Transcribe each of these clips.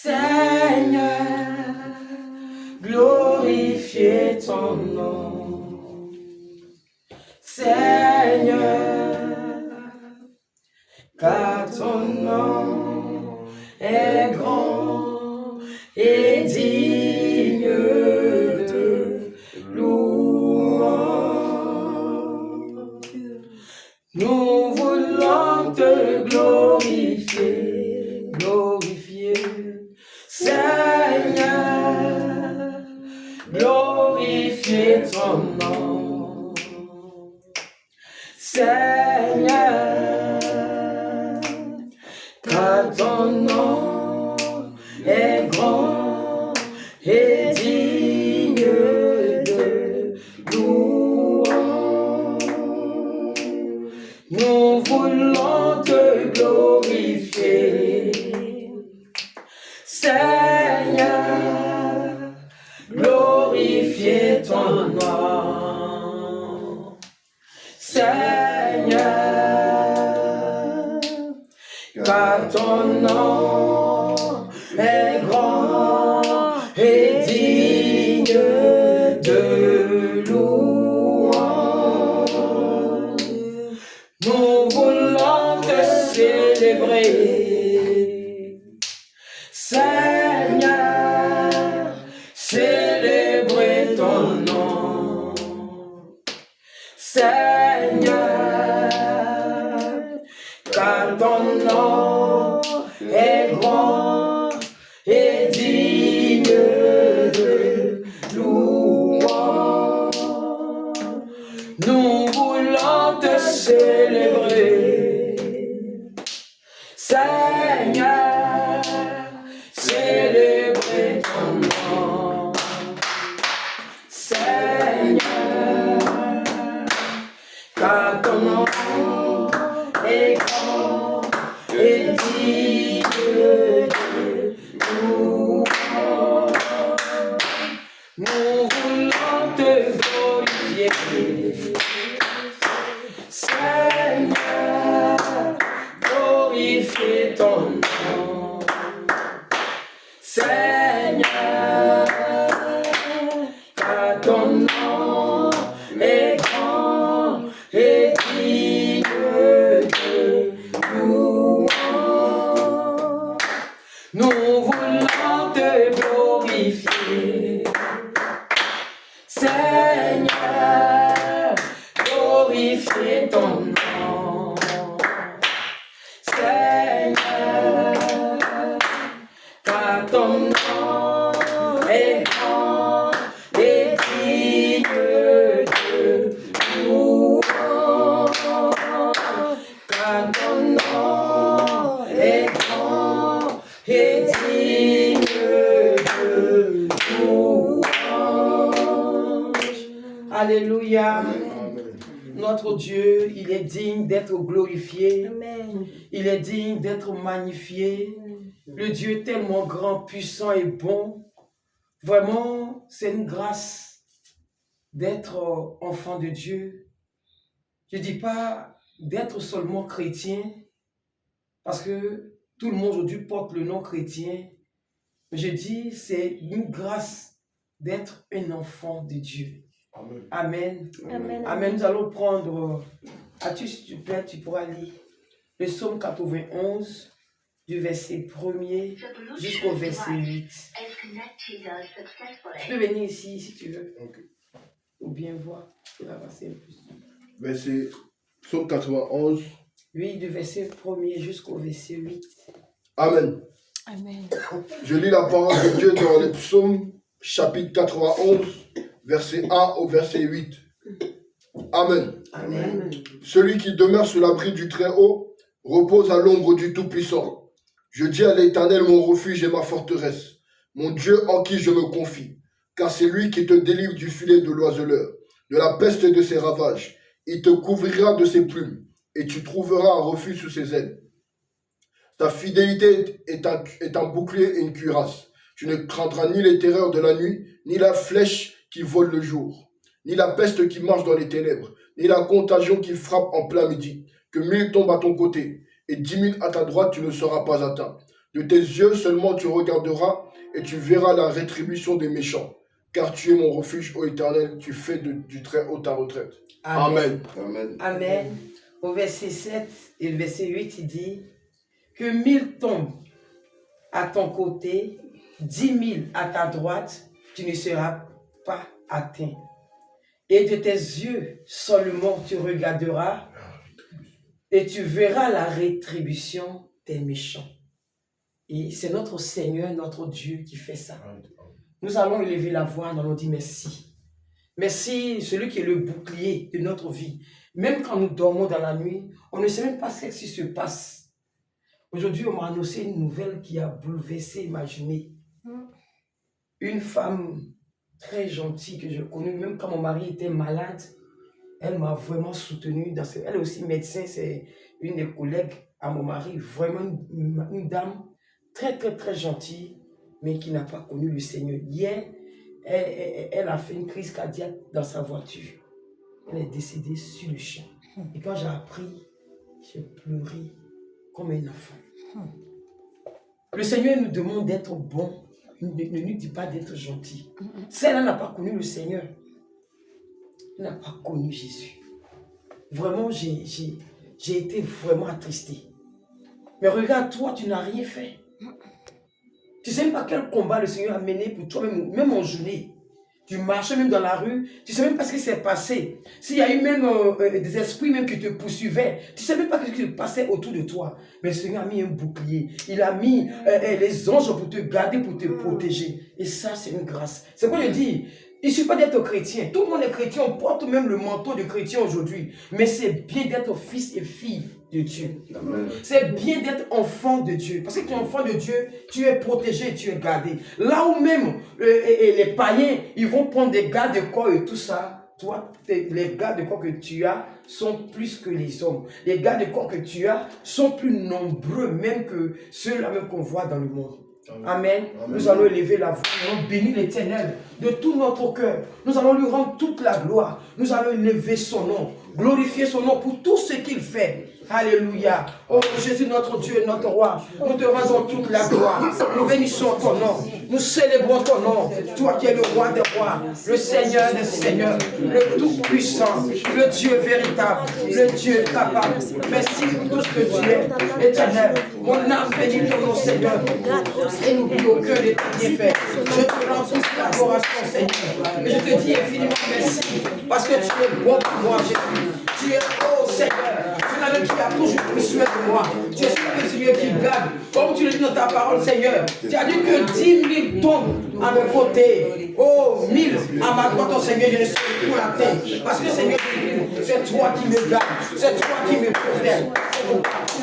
Seigneur, glorifiez ton nom. Seigneur, car ton nom est grand et digne de louange. Nous voulons te glorifier, glorifier. Seigneur, glorifier ton nom. Seigneur, car ton nom est grand et digne de louange. Nous voulons te glorifier. Seigneur, glorifier ton nom. Seigneur, car ton nom est grand et digne de louange. Nous voulons te célébrer. Seigneur, célébrer ton nom. Seigneur, car ton nom est grand et digne de louange. Nous voulons te célébrer. Seigneur, célébrer ton nom. Seigneur, car ton nom est grand et digne de louange. Nous voulons te glorifier. Seigneur, glorifier ton nom. Seigneur, car ton nom est grand et digne de louange. Nous voulons te glorifier. Seigneur, glorifier ton nom. Seigneur, car ton nom est grand et digne de louange. Car ton nom est grand et digne de louange. Alléluia. Amen. Notre Dieu, il est digne d'être glorifié. Amen. Il est digne d'être magnifié. Le Dieu est tellement grand, puissant et bon. Vraiment, c'est une grâce d'être enfant de Dieu. Je ne dis pas d'être seulement chrétien, parce que tout le monde aujourd'hui porte le nom chrétien. Je dis c'est une grâce d'être un enfant de Dieu. Amen. Amen. Amen. Amen. Nous allons prendre, as-tu s'il te plaît, tu pourras lire le psaume 91, du verset 1er jusqu'au verset 8. Tu peux venir ici si tu veux, Ok. ou bien voir, tu vas passer un peu. Verset Psaume 91. Oui, du verset 1er jusqu'au verset 8. Amen. Amen. Je lis la parole de Dieu dans les psaumes, chapitre 91, verset 1 au verset 8. Amen. Amen. Celui qui demeure sous l'abri du Très-Haut repose à l'ombre du Tout-Puissant. Je dis à l'Éternel, mon refuge et ma forteresse, mon Dieu en qui je me confie. Car c'est lui qui te délivre du filet de l'oiseleur, de la peste et de ses ravages. Il te couvrira de ses plumes, et tu trouveras un refuge sous ses ailes. Ta fidélité est un bouclier et une cuirasse. Tu ne craindras ni les terreurs de la nuit, ni la flèche qui vole le jour, ni la peste qui marche dans les ténèbres, ni la contagion qui frappe en plein midi. Que 1000 tombent à ton côté, et 10 000 à ta droite, tu ne seras pas atteint. De tes yeux seulement tu regarderas et tu verras la rétribution des méchants. Car tu es mon refuge, ô Éternel, tu fais du Très-Haut ta retraite. Amen. Amen. Amen. Au verset 7 et le verset 8, il dit que 1000 tombent à ton côté, 10 000 à ta droite, tu ne seras pas atteint. Et de tes yeux seulement tu regarderas et tu verras la rétribution des méchants. Et c'est notre Seigneur, notre Dieu qui fait ça. Nous allons élever la voix, nous allons dire merci. Merci, celui qui est le bouclier de notre vie. Même quand nous dormons dans la nuit, on ne sait même pas ce qui se passe. Aujourd'hui, on m'a annoncé une nouvelle qui a bouleversé ma journée. Une femme très gentille que je connais, même quand mon mari était malade, elle m'a vraiment soutenue. Elle est aussi médecin, c'est une des collègues à mon mari, vraiment une dame très, très, très gentille, mais qui n'a pas connu le Seigneur. Hier, elle a fait une crise cardiaque dans sa voiture. Elle est décédée sur le champ. Et quand j'ai appris, j'ai pleuré comme un enfant. Le Seigneur nous demande d'être bon, ne nous dit pas d'être gentil. Celle-là n'a pas connu le Seigneur. Elle n'a pas connu Jésus. Vraiment, j'ai été vraiment attristé. Mais regarde, toi, tu n'as rien fait. Tu ne sais même pas quel combat le Seigneur a mené pour toi, même en journée. Tu marchais même dans la rue, tu ne sais même pas ce qui s'est passé. S'il y a eu même des esprits même qui te poursuivaient, tu ne sais même pas ce qui se passait autour de toi. Mais le Seigneur a mis un bouclier. Il a mis les anges pour te garder, pour te protéger. Et ça, c'est une grâce. C'est quoi je dis? Il ne suffit pas d'être chrétien. Tout le monde est chrétien, on porte même le manteau de chrétien aujourd'hui. Mais c'est bien d'être fils et fille de Dieu. C'est bien d'être enfant de Dieu. Parce que tu es enfant de Dieu, tu es protégé, tu es gardé. Là où même les païens, ils vont prendre des gardes de corps et tout ça. Toi, les gardes de corps que tu as sont plus que les hommes. Les gardes de corps que tu as sont plus nombreux même que ceux-là même qu'on voit dans le monde. Amen. Nous allons élever la voix, nous allons bénir l'Éternel de tout notre cœur. Nous allons lui rendre toute la gloire. Nous allons élever son nom, glorifier son nom pour tout ce qu'il fait. Alléluia. Oh Jésus, notre Dieu et notre roi, nous te rendons toute la gloire. Nous bénissons ton nom. Nous célébrons ton nom. Toi qui es le roi des rois, le Seigneur des seigneurs, le tout-puissant, le Dieu véritable, le Dieu capable. Merci pour tout ce que tu es, Éternel. Mon âme bénit ton nom, Seigneur. Et n'oublie aucun de tes bienfaits. Je te rends toute l'adoration, Seigneur. Et je te dis infiniment merci. Parce que tu es bon pour moi, Jésus. Tu es beau, Seigneur. Tu es l'homme qui a toujours pris soin de moi. Tu es le Seigneur qui garde. Comme tu le dis dans ta parole, Seigneur. Tu as dit que 10 000 tombent à mes côtés. Oh, 1000 à ma droite, oh Seigneur, je ne sais plus la terre. Parce que Seigneur, c'est toi qui me garde. C'est toi qui me protège.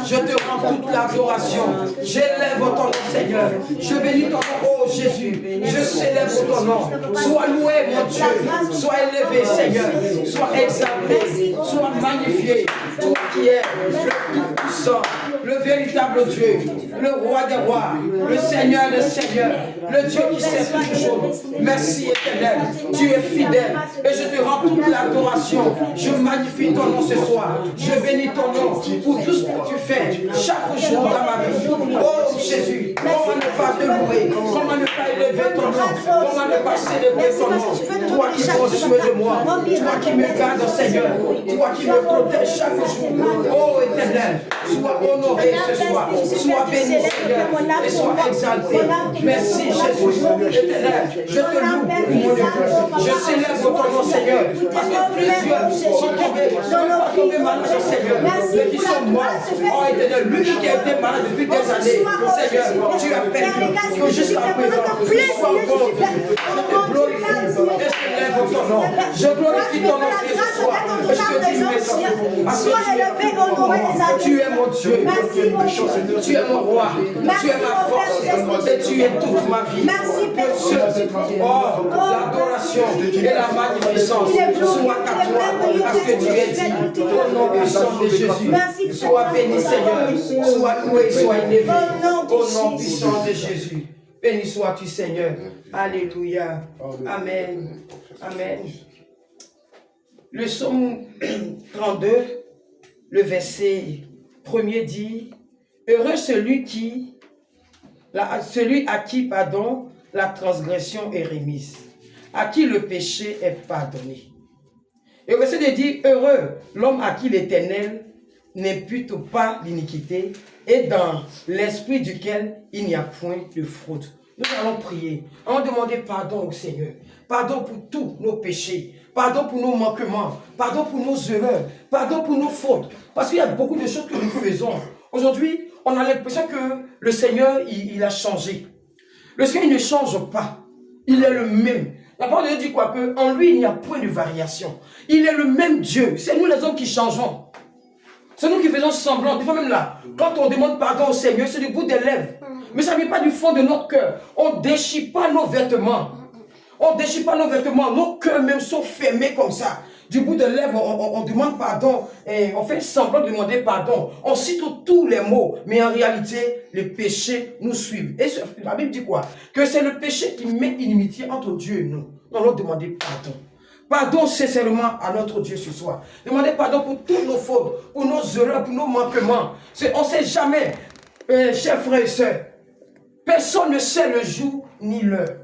Je te rends toute l'adoration. J'élève ton nom, Seigneur. Je bénis ton nom, oh Jésus. Je célèbre ton nom. Sois loué, mon Dieu. Sois élevé, Seigneur. Sois exalté. Sois magnifié. Toi qui es le tout-puissant, le véritable Dieu, le roi des rois, le Seigneur des seigneurs, le Dieu qui sait toujours. Merci, Éternel. Tu es fidèle. Et je te rends toute l'adoration. Je magnifie ton nom ce soir. Je bénis ton nom pour tout ce que tu fais chaque jour dans ma vie. Oh Jésus, comment ne pas te louer? Comment ne pas élever ton nom? Comment ne pas célébrer ton nom? Toi qui prends soin de moi, toi qui me gardes, Seigneur, toi qui me protèges chaque jour. Oh Éternel, sois honoré ce soir, sois béni, Seigneur, et sois exalté. Merci Jésus. Éternel, je te loue, mon Dieu. Je célèbre ton nom, Seigneur, parce que plusieurs sont tombés malades, Seigneur, mais qui sont morts. Oh Éternel, lui qui a été malade depuis des années, Seigneur, tu as permis que jusqu'à présent, je sois encore je te glorifie et je lève ton nom. Je glorifie ton nom ce soir. Et je te dis merci. Tu es mon Dieu. Tu es mon roi. Tu es ma force. Et tu es toute ma vie. Oh, l'adoration et la magnificence soient à toi. Parce que tu es dit au nom puissant de Jésus. Sois béni, Seigneur. Sois loué, sois élevé. Au nom puissant de Jésus. Béni sois-tu, Seigneur. Alléluia. Amen. Amen. Le psaume 32, le verset 1er dit: Heureux celui qui celui à qui, pardon, la transgression est remise, à qui le péché est pardonné. Et le verset dit, heureux l'homme à qui l'Éternel n'impute pas l'iniquité et dans l'esprit duquel il n'y a point de fraude. Nous allons prier, allons demander pardon au Seigneur, pardon pour tous nos péchés, pardon pour nos manquements, pardon pour nos erreurs, pardon pour nos fautes. Parce qu'il y a beaucoup de choses que nous faisons. Aujourd'hui, on a l'impression que le Seigneur, il a changé. Le Seigneur, il ne change pas. Il est le même. La parole de Dieu dit quoi? Que en lui, il n'y a point de variation. Il est le même Dieu. C'est nous les hommes qui changeons. C'est nous qui faisons semblant. Des fois même là, quand on demande pardon au Seigneur, c'est du bout des lèvres. Mais ça ne vient pas du fond de notre cœur. On ne déchire pas nos vêtements. On ne déchire pas nos vêtements. Nos cœurs même sont fermés comme ça. Du bout des lèvres, on demande pardon. Et on fait semblant de demander pardon. On cite tous les mots. Mais en réalité, les péchés nous suivent. Et la Bible dit quoi? Que c'est le péché qui met inimitié entre Dieu et nous. Nous allons demander pardon. Pardon sincèrement à notre Dieu ce soir. Demandez pardon pour toutes nos fautes, pour nos erreurs, pour nos manquements. On ne sait jamais, chers frères et sœurs, personne ne sait le jour ni l'heure.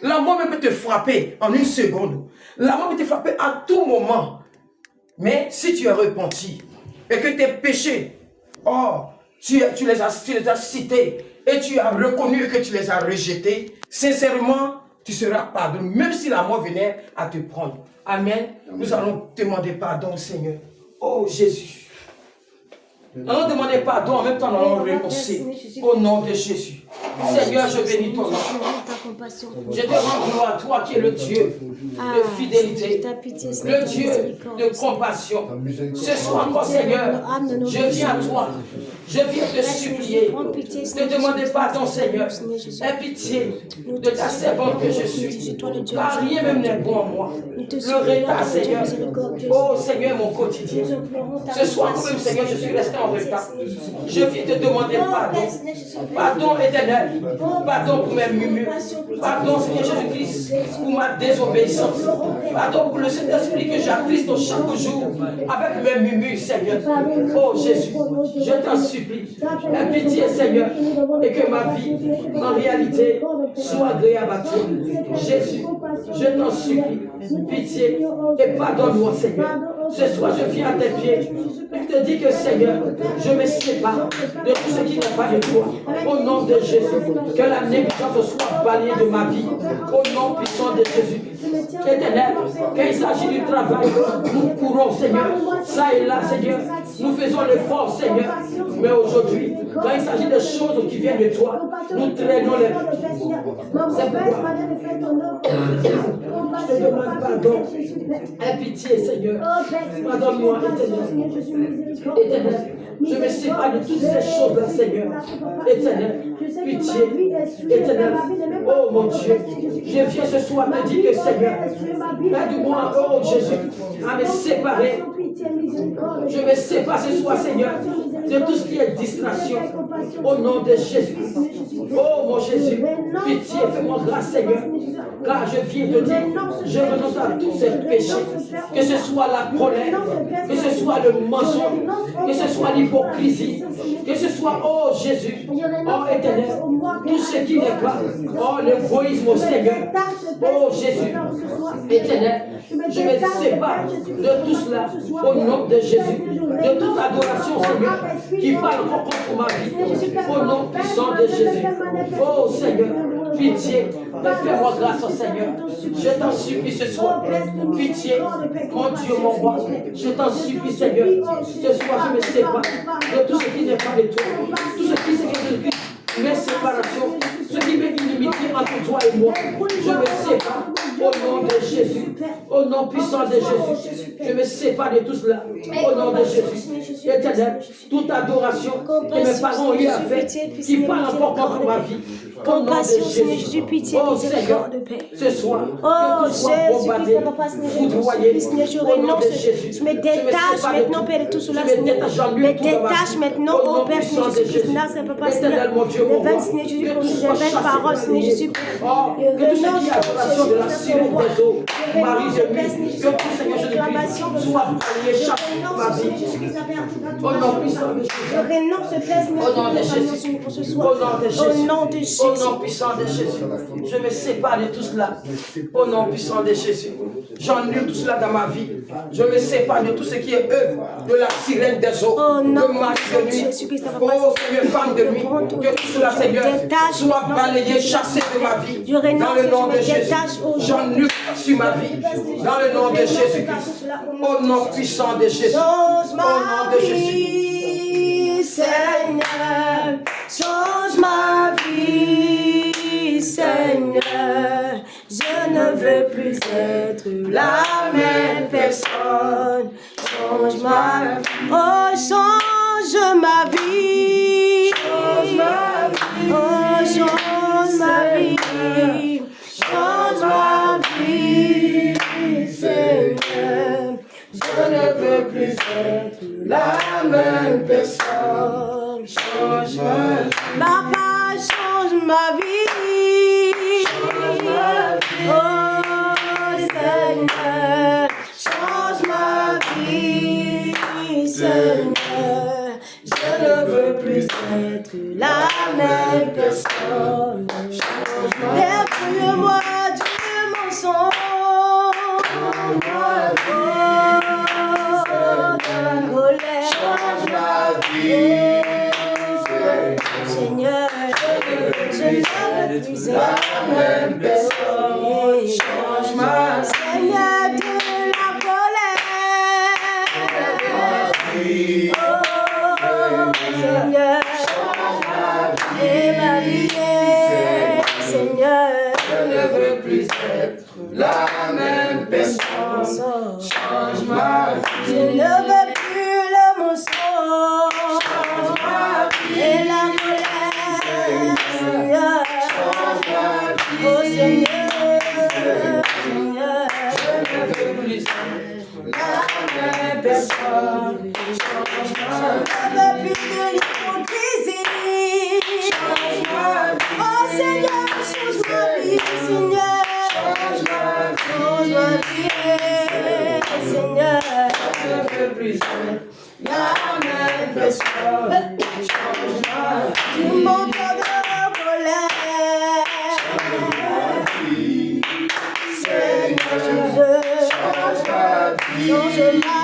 La mort même peut te frapper en une seconde. La mort peut te frapper à tout moment. Mais si tu es repenti et que tes péchés, tu les as cités et tu as reconnu que tu les as rejetés, sincèrement, tu seras pardonné, même si la mort venait à te prendre. Amen. Nous allons demander pardon au Seigneur. Oh Jésus. Nous allons demander pardon, en même temps nous allons renoncer au nom de Jésus. Seigneur, je bénis ton nom. Je te rends gloire à toi qui es le Dieu de fidélité, le Dieu de compassion. Ce soir encore, Seigneur, je viens à toi. Je viens te supplier, te demander pardon, Seigneur. Aie pitié de ta servante que je suis. Car rien même n'est bon en moi. Le retard, Seigneur. Oh Seigneur, mon quotidien. Ce soir quand même, Seigneur, je suis resté en retard. Je viens te demander pardon. Pardon éternel. Pardon pour mes murmures. Pardon, Seigneur Jésus-Christ, pour ma désobéissance. Pardon pour le Saint-Esprit que j'attriste chaque jour avec mes murmures, Seigneur. Oh Jésus, je t'en supplie. Aie pitié, Seigneur, et que ma vie, en réalité, soit agréable à toi. Jésus, je t'en supplie. Pitié et pardonne-moi, Seigneur. Ce soir, je viens à tes pieds. Je te dis que, Seigneur, je me sépare de tout ce qui n'est pas de toi. Au nom de Jésus, que la négligence soit balayée de ma vie. Au nom puissant de Jésus. Éternel, quand il s'agit du travail, nous courons, Seigneur. Ça et là, Seigneur. Nous faisons l'effort, Seigneur. Mais aujourd'hui, quand il s'agit de choses qui viennent de toi, nous traînons les... C'est pourquoi je te demande pardon. Aie pitié, Seigneur. Pardonne-moi, éternel. Éternel, je me sépare de toutes ces choses-là, Seigneur. Éternel, pitié. Éternel, oh mon Dieu, je viens ce soir te dire que, Seigneur, aide-moi, oh Jésus, à me séparer. Je me sépare ce soir, Seigneur, de tout ce qui est distraction. Au nom de Jésus. Oh mon Jésus, pitié, fais-moi grâce, Seigneur. Car je viens te dire, je renonce à tous ces péchés. Que ce soit la colère, que ce soit le mensonge, que ce soit l'hypocrisie, que ce soit, oh Jésus, oh éternel, tout ce qui n'est pas, oh l'égoïsme au Seigneur, oh Jésus, éternel, je me sépare de tout cela au nom de Jésus, de toute adoration, Seigneur, qui parle encore contre ma vie, au nom puissant de Jésus. Oh Seigneur, pitié, fais-moi grâce au Seigneur. Je t'en supplie ce soir. Pitié, mon Dieu, mon roi. Je t'en supplie, Seigneur. Ce soir, je me sépare de tout ce qui n'est pas de toi. Tout ce qui est mes séparations, ce qui met inimitié entre toi et moi. Je me sépare au nom de Jésus. Au nom puissant de Jésus. Je me sépare de tout cela. Au nom de Jésus. Éternel, toute adoration que mes parents ont eu à faire, qui parle encore contre ma vie. Compassion, Seigneur Jésus, pitié, miséricorde, Père. Ce soir, oh Jésus, Papa, Seigneur, je renonce, je me détache maintenant, Père, de tout cela, Seigneur. Je me détache maintenant, oh Père, Seigneur Jésus, Papa, Seigneur. Révèle, Seigneur Jésus, pour ces révèle parole, Seigneur Jésus. Que tout ce qui est adoration de la sirène des eaux, Marie de Père, Seigneur Jésus, pression de Sois moi. balayé Je chaque jour de ma renonce, Seigneur vie. Jésus-Christ, à faire toute Au nom la puissant de Je Jésus. renonce, Père, Seigneur, Au nom de toute la Jésus. pour ce Au soir. nom de Jésus. Au nom de Au Jésus. nom puissant de Jésus. Je me sépare de tout cela. Au nom puissant de Jésus. J'annule tout cela dans ma vie. Je me sépare de tout ce qui est œuvre de la sirène des eaux. Au nom De ma de nuit. Jésus-Christ, Oh Seigneur, femme de nuit. Que tout cela, Seigneur, soit balayé, chassé de ma vie. Je renonce, Dans le nom de je me Jésus. détache au nom. J'annule sur ma vie. Dans le nom de Jésus-Christ. Au nom puissant de Jésus. Change Au ma nom de Jésus. vie, Seigneur. Change ma vie, Seigneur. Je ne veux plus être la même personne. Change ma vie. Oh, change ma vie. Change ma vie. Oh, change ma vie. Change ma vie, Seigneur. Je ne veux plus être la même personne. Change ma vie. Papa, change ma vie. Change ma vie. Oh, Seigneur. Change ma vie, Seigneur. Je ne veux plus être la même personne. Dépouille-moi du mensonge. Change ma vie, Seigneur. Je ne veux plus être la même personne. Change ma Seigneur de la colère. Oh, Seigneur, change ma vie, Seigneur. Je ne veux plus être la même personne. Change ma vie. Je ne veux plus le mensonge. Change ma vie. Et la colère. Seigneur. Change ma vie. Oh Seigneur. Seigneur. Je ne veux plus être la même personne. Change ma vie. Je ne veux plus de l'hypocrisie. Change ma vie. Oh Seigneur, change ma vie, Seigneur. Change ma vie, Seigneur. Je ne veux plus être la même personne. Change ma vie. Tu m'entends de colère. Change ma vie. Seigneur, change ma vie. Change ma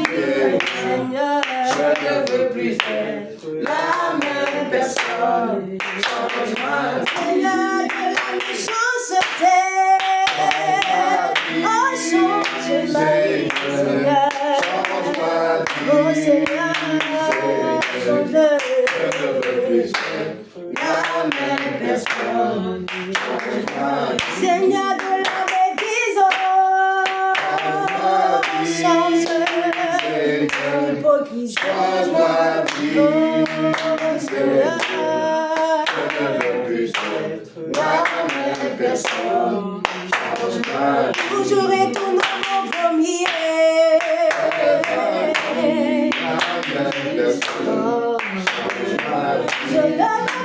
vie, Seigneur. Je ne veux plus être la même personne. Change ma vie. Seigneur, de la méchanceté. Oh, change ma vie, Seigneur. Oh, Seigneur, je ne veux plus être la même personne. Seigneur, de la bêtise. Change l'hypocrisie. Change ma vie, Seigneur. Je ne veux plus être la même personne. Change ma vie. Toujours et ton nom premier. Je ne veux plus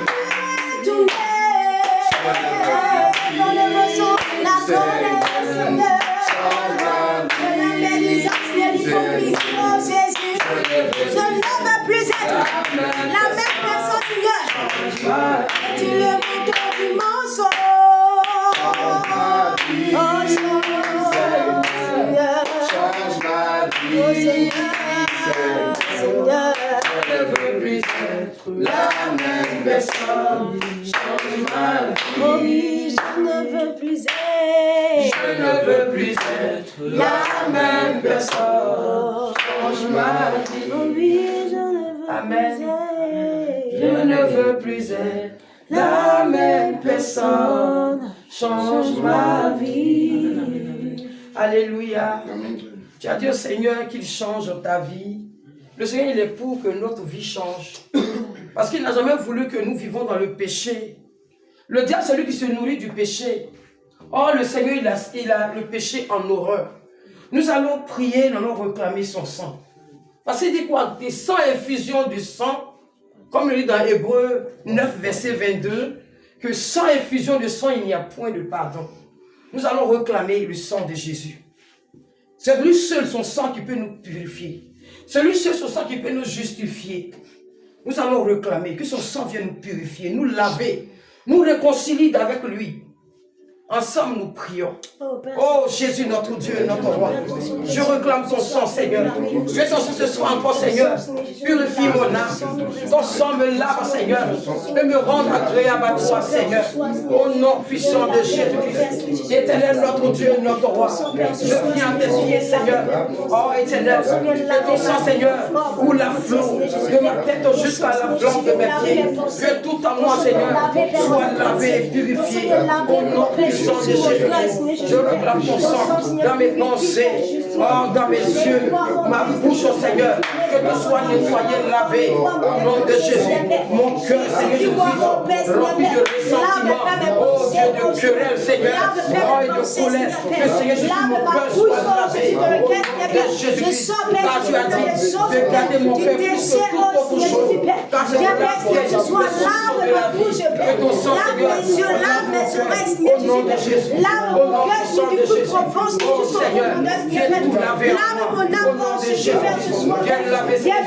tourner dans le mensonge, la colère, Seigneur. De la médisance, de l'hypocrisie, oh Jésus. Je ne veux plus être la même personne, Seigneur. Es-tu le bouton du mensonge? Oh, Seigneur. Oh, Seigneur. Seigneur. Je ne veux plus être la même personne. Change ma vie. Oh oui, je ne veux plus être. Je ne veux plus être la même personne. Change ma vie. Oh oui, je ne veux Amen. plus être. Je ne veux plus être la même personne. Change ma vie. Alléluia. Tu as dit au Seigneur qu'il change ta vie. Le Seigneur, il est pour que notre vie change. Parce qu'il n'a jamais voulu que nous vivons dans le péché. Le diable, c'est lui qui se nourrit du péché. Or, le Seigneur, il a le péché en horreur. Nous allons prier, nous allons réclamer son sang. Parce qu'il dit quoi? Des 100 infusions du sang, comme il dit dans Hébreux 9, verset 22, que sans infusion de sang, il n'y a point de pardon. Nous allons réclamer le sang de Jésus. C'est lui seul, son sang, qui peut nous purifier. C'est lui seul, son sang, qui peut nous justifier. Nous allons réclamer que son sang vienne nous purifier, nous laver, nous réconcilier avec lui. Ensemble, nous prions. Oh Jésus, notre Dieu, notre roi. Je réclame ton sang, Seigneur. Que ton sang ce soit encore, Seigneur. Purifie mon âme. Ton sang me lave, Seigneur. Et me rendre agréable à toi, Seigneur. Au nom puissant de Jésus-Christ. Éternel, notre Dieu, notre roi. Je viens à tes pieds, Seigneur. Oh Éternel, que ton sang, Seigneur, coule la flot de ma tête jusqu'à la plante de mes pieds. Que tout en moi, Seigneur, soit lavé et purifié. Au nom puissant de Jésus-Christ, je réclame ton sang dans mes pensées, dans mes yeux, ma bouche, au Seigneur, que tout soit nettoyé, lavé, au nom de Jésus. Mon cœur, Seigneur, rempli de ressentiment, oh Dieu de querelle, Seigneur, oh et de colère, que Seigneur Jésus, mon cœur soit lavé, au nom de Jésus-Christ, car tu as dit de garder mon cœur plus que toute autre chose, car c'est la foi de la vie, que ton sang, Seigneur, au nom de Jésus, lave mon cœur sur du plus profond, oh Seigneur, viens tout laver, lave mon âme, de Jésus, Jésus, viens laver, viens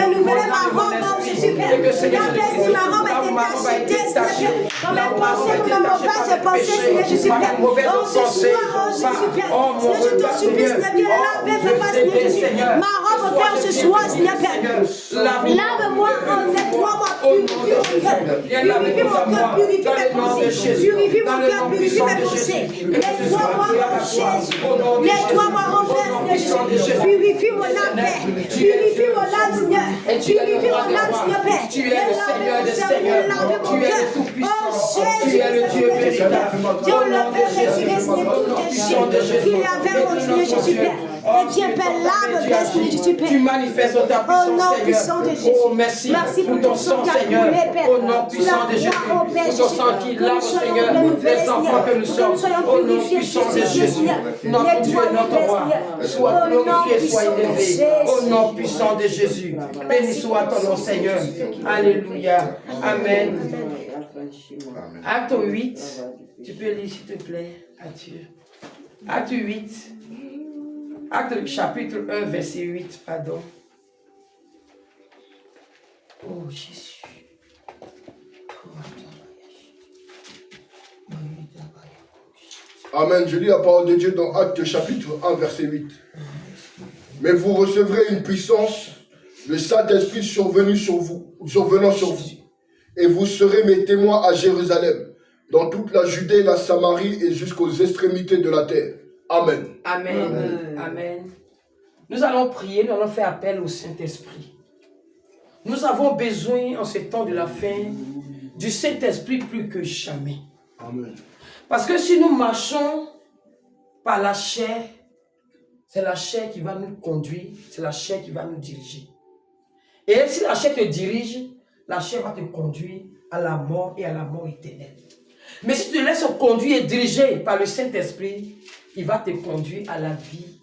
renouveler ma robe, Jésus, viens si ma robe est détachée, dans mes pensées, dans ma mauvaise pensée, Seigneur Jésus, oh ce soir, oh Jésus, Seigneur, je te supplie, Seigneur, viens laver, Papa, Seigneur Jésus, ma robe, Père, ce soir, Seigneur, lave-moi, nettoie-moi, purifie mon cœur, purifie mes pensées, purifie mon cœur, purifie mes pensées, nettoie-moi, oh Jésus, nettoie-moi, oh Père, Jésus, purifie mon âme, Père, purifie mon âme, Seigneur, purifie mon âme, Seigneur, Père, tu es le Seigneur des seigneurs, tu es le Tout-Puissant, tu es le Dieu véritable, Dieu le Père, tout déchet, qu'il y avait mon Seigneur Jésus, Père. Et viens, Père, lave, Père, Seigneur Jésus, Père. Tu manifestes ta puissance, Seigneur. Oh, merci pour ton sang, Seigneur. Au nom puissant de Jésus, pour ton sang qui lave, Seigneur, les enfants que nous sommes. Au nom puissant de Jésus, notre Dieu, notre roi, sois glorifié, sois élevé. Au nom puissant de Jésus, béni soit ton nom, Seigneur. Alléluia. Amen. Acte 8, tu peux lire s'il te plaît, Acte 8, Acte chapitre 1, verset 8, pardon. Oh Jésus. Amen. Je lis la parole de Dieu dans Acte chapitre 1, verset 8. Mais vous recevrez une puissance, le Saint-Esprit survenant sur vous. Et vous serez mes témoins à Jérusalem, dans toute la Judée, la Samarie et jusqu'aux extrémités de la terre. Amen. Amen. Amen. Amen. Nous allons prier, nous allons faire appel au Saint-Esprit. Nous avons besoin, en ce temps de la fin, du Saint-Esprit plus que jamais. Amen. Parce que si nous marchons par la chair, c'est la chair qui va nous conduire, c'est la chair qui va nous diriger. Et si la chair te dirige, la chair va te conduire à la mort et à la mort éternelle. Mais si tu te laisses conduire et diriger par le Saint-Esprit, il va te conduire à la vie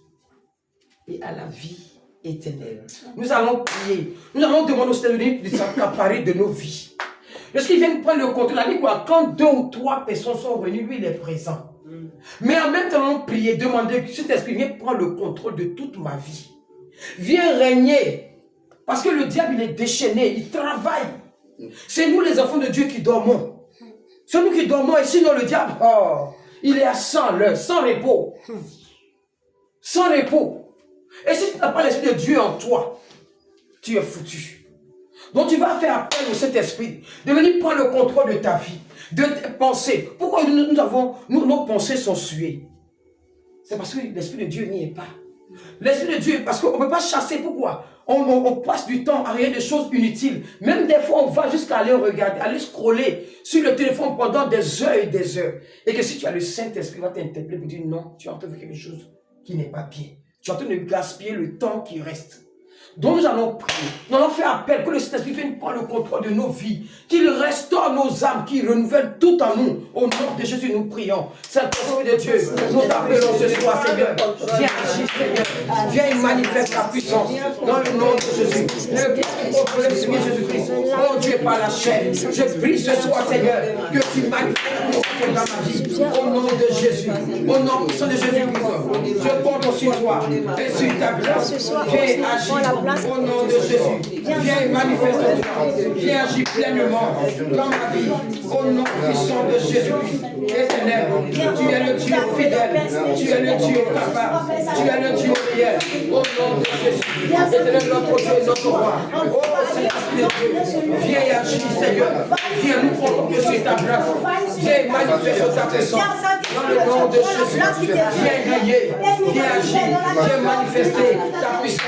et à la vie éternelle. Nous allons prier. Nous allons demander au Seigneur de s'accaparer de nos vies. Lorsqu'il vient prendre le contrôle, il dit quoi? Quand 2 ou 3 personnes sont venues, lui il est présent. Mais en même temps, nous allons prier, demander que cet esprit vienne prendre le contrôle de toute ma vie. Viens régner. Parce que le diable, il est déchaîné, il travaille. C'est nous les enfants de Dieu qui dormons. C'est nous qui dormons et sinon le diable, il est à 100 l'heure, sans repos. Sans repos. Et si tu n'as pas l'esprit de Dieu en toi, tu es foutu. Donc tu vas faire appel au Saint-Esprit de venir prendre le contrôle de ta vie, de tes pensées. Pourquoi nos pensées sont suées? C'est parce que l'Esprit de Dieu n'y est pas. L'Esprit de Dieu, parce qu'on ne peut pas chasser. Pourquoi? On passe du temps à regarder des choses inutiles. Même des fois, on va jusqu'à aller regarder, aller scroller sur le téléphone pendant des heures et des heures. Et que si tu as le Saint-Esprit, va t'interpeller pour dire non, tu es en train de faire quelque chose qui n'est pas bien. Tu es en train de gaspiller le temps qui reste. dont nous allons prier. Nous allons faire appel que le Saint-Esprit vienne prendre le contrôle de nos vies, qu'il restaure nos âmes, qu'il renouvelle tout en nous. Au nom de Jésus, nous prions. Saint-Esprit de Dieu, nous t'appelons ce soir, Seigneur. Viens agir, Seigneur. Viens et manifeste ta puissance dans le nom de Jésus. Le Seigneur Jésus-Christ. Oh Dieu, par la chair, je prie ce soir, Seigneur, que tu manifestes dans ma vie. Au nom de Jésus, au nom puissant de Jésus-Christ, je compte sur toi et sur ta grâce. Viens agir au nom de Jésus. Viens manifeste-toi. Viens agir pleinement dans ma vie. Au nom puissant de Jésus-Christ. Éternel, tu es le Dieu fidèle. Tu es le Dieu capable. Tu es le Dieu réel. Au nom de Jésus. Éternel, notre Dieu et notre roi. Oh Seigneur, viens et agir, Seigneur. Viens nous prendre sur ta grâce. Viens manifester ta puissance. Dans le nom de Jésus. Viens régner. Viens agir. Viens manifester ta puissance.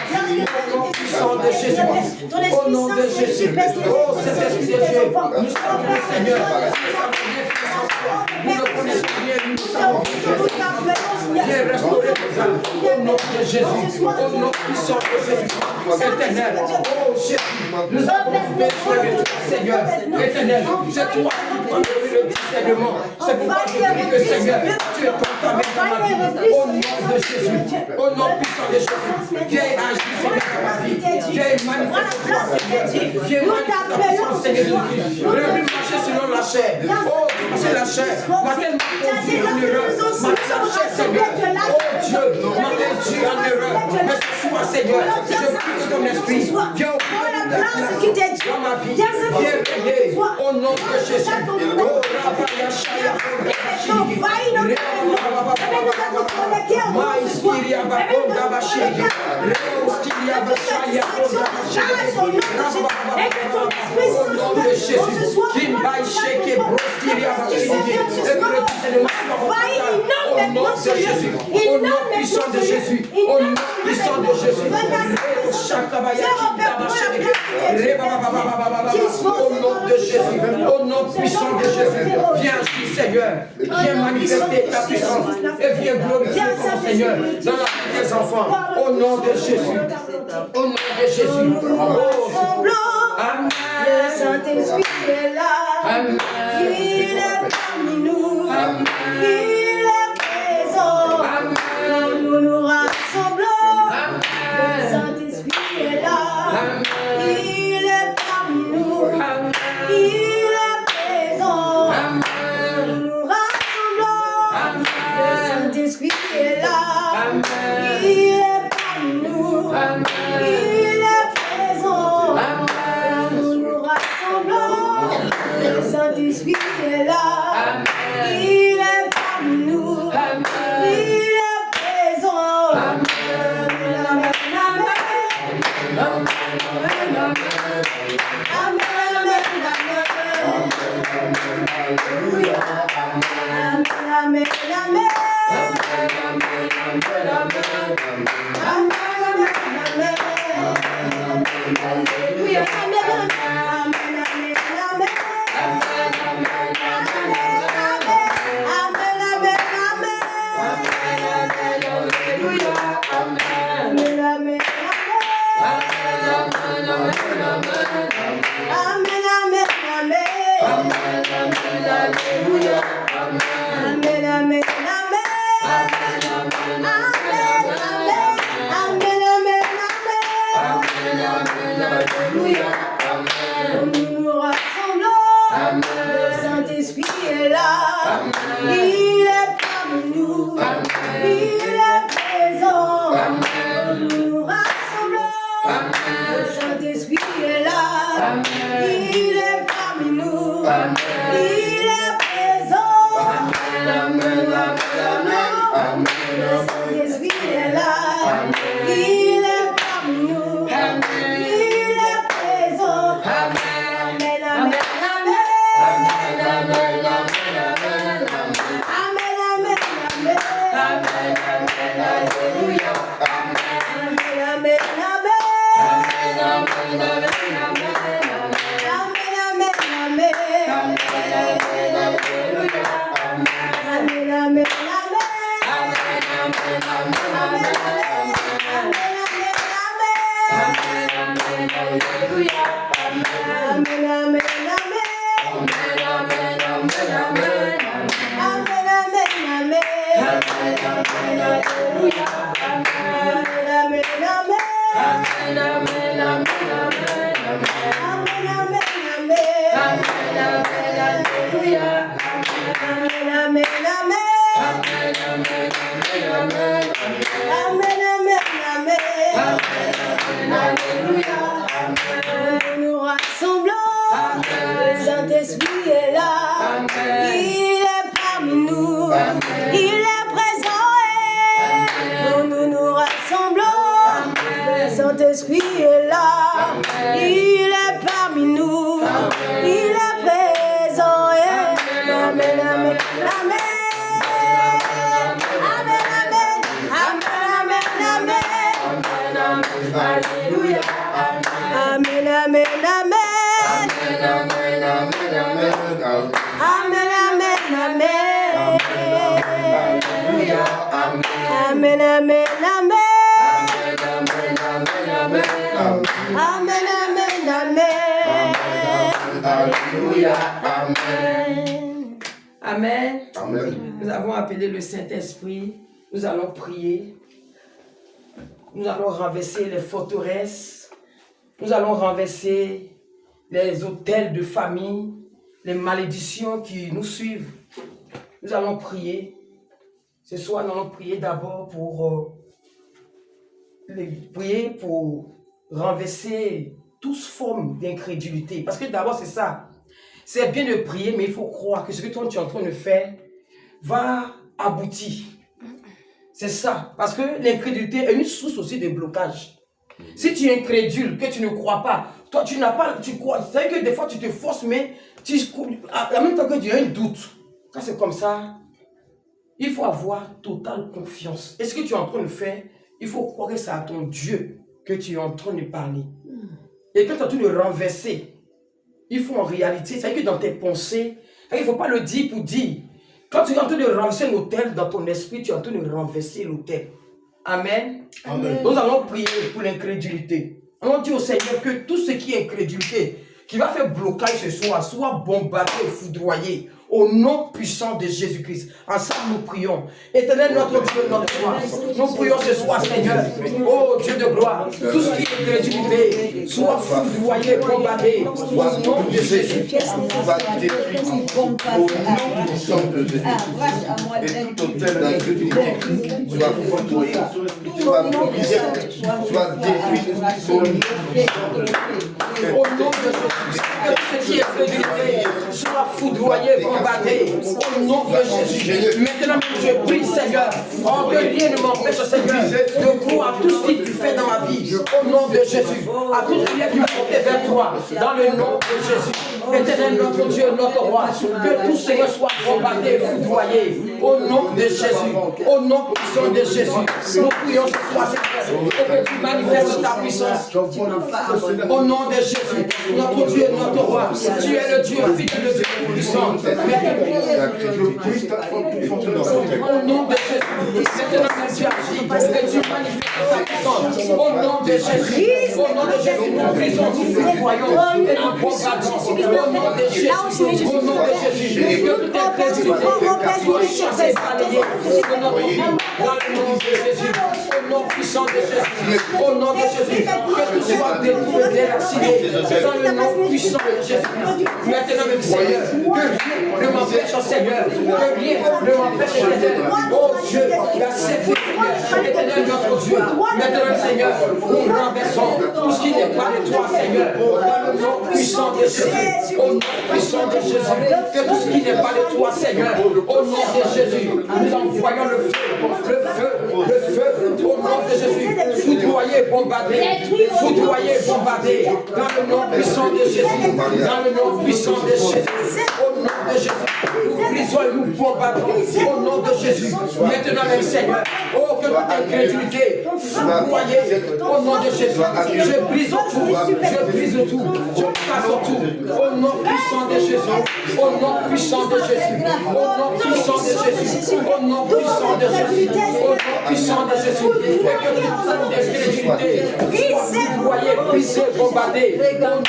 Au nom puissant de Jésus. Au nom de Jésus. Oh Saint-Esprit de Dieu. Nous savons, Seigneur. Nous le connaissons bien. Nous savons. Viens restaurer nos âmes. Au nom de Jésus. Au nom puissant de Jésus. Éternel. Oh Jésus. Nous avons besoin de toi, Seigneur. Éternel. C'est toi qui prends le discernement. C'est pourquoi je prie que, Seigneur, tu es contamé dans ma vie. Au nom de Jésus. Au nom puissant de Jésus. Viens agir dans ma vie. Viens manifester toi, Seigneur. Viens manifester toi, Seigneur. Ne plus marcher selon la chair. Oh, c'est la chair. Ma telle m'a conduit en erreur. Ma chair, Seigneur. Oh Dieu, m'a conduit en erreur. Mais ce soir, Seigneur, je prie que ton esprit. Viens au dans ma vie. Viens régner au nom de Jésus. Oh, Rabaya Shaya. Maïskiria Bakonda Bashiri. Reoskiria Bashaya. Au nom de Jésus. Kimbai Sheke Broskiria Bashiri. Au nom de Jésus. Au nom puissant de Jésus. Au nom puissant de Jésus. Shakabaya Kinda Bashiri. Au nom de Jésus. Au nom puissant de Jésus. Viens agir, Seigneur. Viens manifester ta puissance. Et viens glorifier ton Seigneur dans la vie des enfants. Au nom de Jésus. Au nom de Jésus. Amen. Le Saint-Esprit est là. Amen. Il est parmi nous. Amen. Il est présent. Amen. Nous nous rassemblons. Amen. Le Saint-Esprit est là. Amen. Il est parmi nous. Amen. Il est présent. Amen. Nous nous rassemblons. Amen. Le Saint-Esprit est là. Amen. Il est parmi nous. Amen. Il est présent. Amen. Nous nous rassemblons. Le Saint-Esprit est là. Amen. Il est parmi nous. Amen. Il est présent. Amen. Amen. Amen. Le Saint-Esprit est là. Il est parmi nous. Il est présent. Nous nous rassemblons. Le Saint-Esprit est là. Il est parmi nous. Il est présent. Le Saint-Esprit est là. Il est parmi nous. Il est présent. Amen, amen. Amen. Amen, Alléluia. Nous nous rassemblons. Le Saint-Esprit est là. Il est parmi nous. Il est présent. Et nous nous rassemblons. Le Saint-Esprit est là. Il est parmi nous. Il est présent. Et amen, amen, amen. Alléluia. Amen, amen, amen. Amen, amen, amen. Alléluia. Amen, amen, amen. Amen, amen, amen. Alléluia. Amen. Amen. Amen. Nous avons appelé le Saint-Esprit. Nous allons prier. Nous allons renverser les forteresses. Nous allons renverser les hôtels de famille, les malédictions qui nous suivent. Nous allons prier. Ce soir, nous allons prier d'abord pour renverser toute forme d'incrédulité. Parce que d'abord, c'est ça. C'est bien de prier, mais il faut croire que ce que toi, tu es en train de faire va aboutir. C'est ça. Parce que l'incrédulité est une source aussi de blocage. Si tu es incrédule, que tu ne crois pas, toi, tu n'as pas, tu crois. C'est vrai que des fois, tu te forces, mais en même temps que tu as un doute. Quand c'est comme ça, il faut avoir totale confiance. Et ce que tu es en train de faire, il faut croire que c'est à ton Dieu que tu es en train de parler. Et quand tu es en train de renverser, il faut en réalité, c'est vrai que dans tes pensées, il ne faut pas le dire pour dire. Quand tu es en train de renverser l'autel dans ton esprit, tu es en train de renverser l'autel. Amen. Amen. Nous allons prier pour l'incrédulité. On dit au Seigneur que tout ce qui est incrédulité, qui va faire blocage ce soir, soit bombardé et foudroyé. Au nom puissant de Jésus-Christ. Ensemble, nous prions. Éternel, notre Dieu, notre roi. Nous prions ce soir, Seigneur. Oh Dieu de gloire. Tout ce qui est incrédulité, soit foudroyé, bombardé. Au nom de Jésus. Va détruire au nom puissant de Jésus. Et tout hôtel d'incrédulité soit foudroyé, soit brisé, soit détruit au nom puissant de Jésus. Au nom de Jésus. Que ce qui est incrédulité soit foudroyé, bombardé. Au nom de Jésus. Maintenant, je prie, Seigneur. Oh, que rien ne m'empêche, Seigneur, de croire à tout ce que tu fais dans ma vie. Au nom de Jésus. À toute prière qui va porter vers toi. Dans le nom de Jésus. Éternel, notre Dieu, notre roi. Que tout Seigneur soit bombardé, foudroyé. Au nom de Jésus. Au nom puissant de Jésus. Nous prions ce soir, Seigneur. Et que tu manifestes ta puissance. Au nom de Jésus. Notre Dieu, notre roi. Tu es le Dieu fidèle, le Dieu puissant. Au nom de Jésus, maintenant que tu agis, que tu manifestes ta puissance. Au nom de Jésus, nous brisons tout le royaume et nous bombardons. Au nom de Jésus, au nom de Jésus, que tout est présidé, tout chassé, balayé, dans le nom de Jésus, au nom puissant de Jésus, au nom de Jésus, que tout soit détruit, déraciné, dans le nom puissant de Jésus. Maintenant, même Seigneur, que rien ne m'empêche, Seigneur, que rien ne m'empêche, Seigneur. Oh Dieu, la sécurité, éternel notre Dieu. Maintenant, Seigneur, nous renversons tout ce qui n'est pas de toi, Seigneur, dans le nom puissant de Jésus. Au nom puissant de Jésus, que tout ce qui n'est pas de toi, Seigneur, au nom de Jésus, nous envoyons le feu, au nom de Jésus, foudroyer, bombarder, dans le nom puissant de Jésus, dans le nom puissant de Jésus, au nom de Jésus, nous brisons et nous bombardons, au nom de Jésus, maintenant même Seigneur, oh que toute incrédulité, foudroyer, au nom de Jésus, je brise tout, je casse tout, au nom puissant de Jésus, au nom puissant de Jésus, au nom puissant de Jésus, au nom puissant de Jésus, au nom puissant de Jésus, et que toute forme d'incrédulité soit foudroyée, brisée, bombardée, au nom de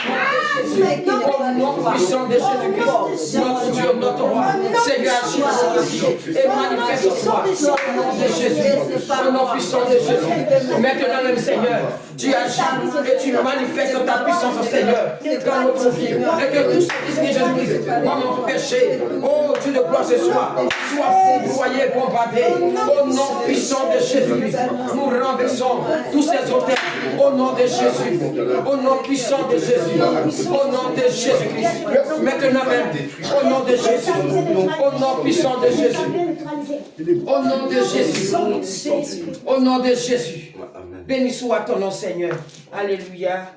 Jésus, au nom puissant de Jésus-Christ, notre Dieu, notre roi, Seigneur, agis et manifeste-toi au nom de Jésus. Au nom puissant de Jésus. Maintenant même, Seigneur, tu agis et tu manifestes ta puissance, Seigneur, dans notre vie. Et que tout ce qui est Jésus-Christ va m'empêcher. Oh Dieu de gloire ce soir, sois foudroyé, bombardé. Au nom puissant de Jésus, nous renversons tous ces hôtels. Au nom de Jésus, au nom puissant de Jésus, au nom de Jésus-Christ. Maintenant même, au nom de Jésus, au nom puissant de Jésus, au nom de Jésus, au nom de Jésus. Béni soit ton nom, Seigneur. Alléluia.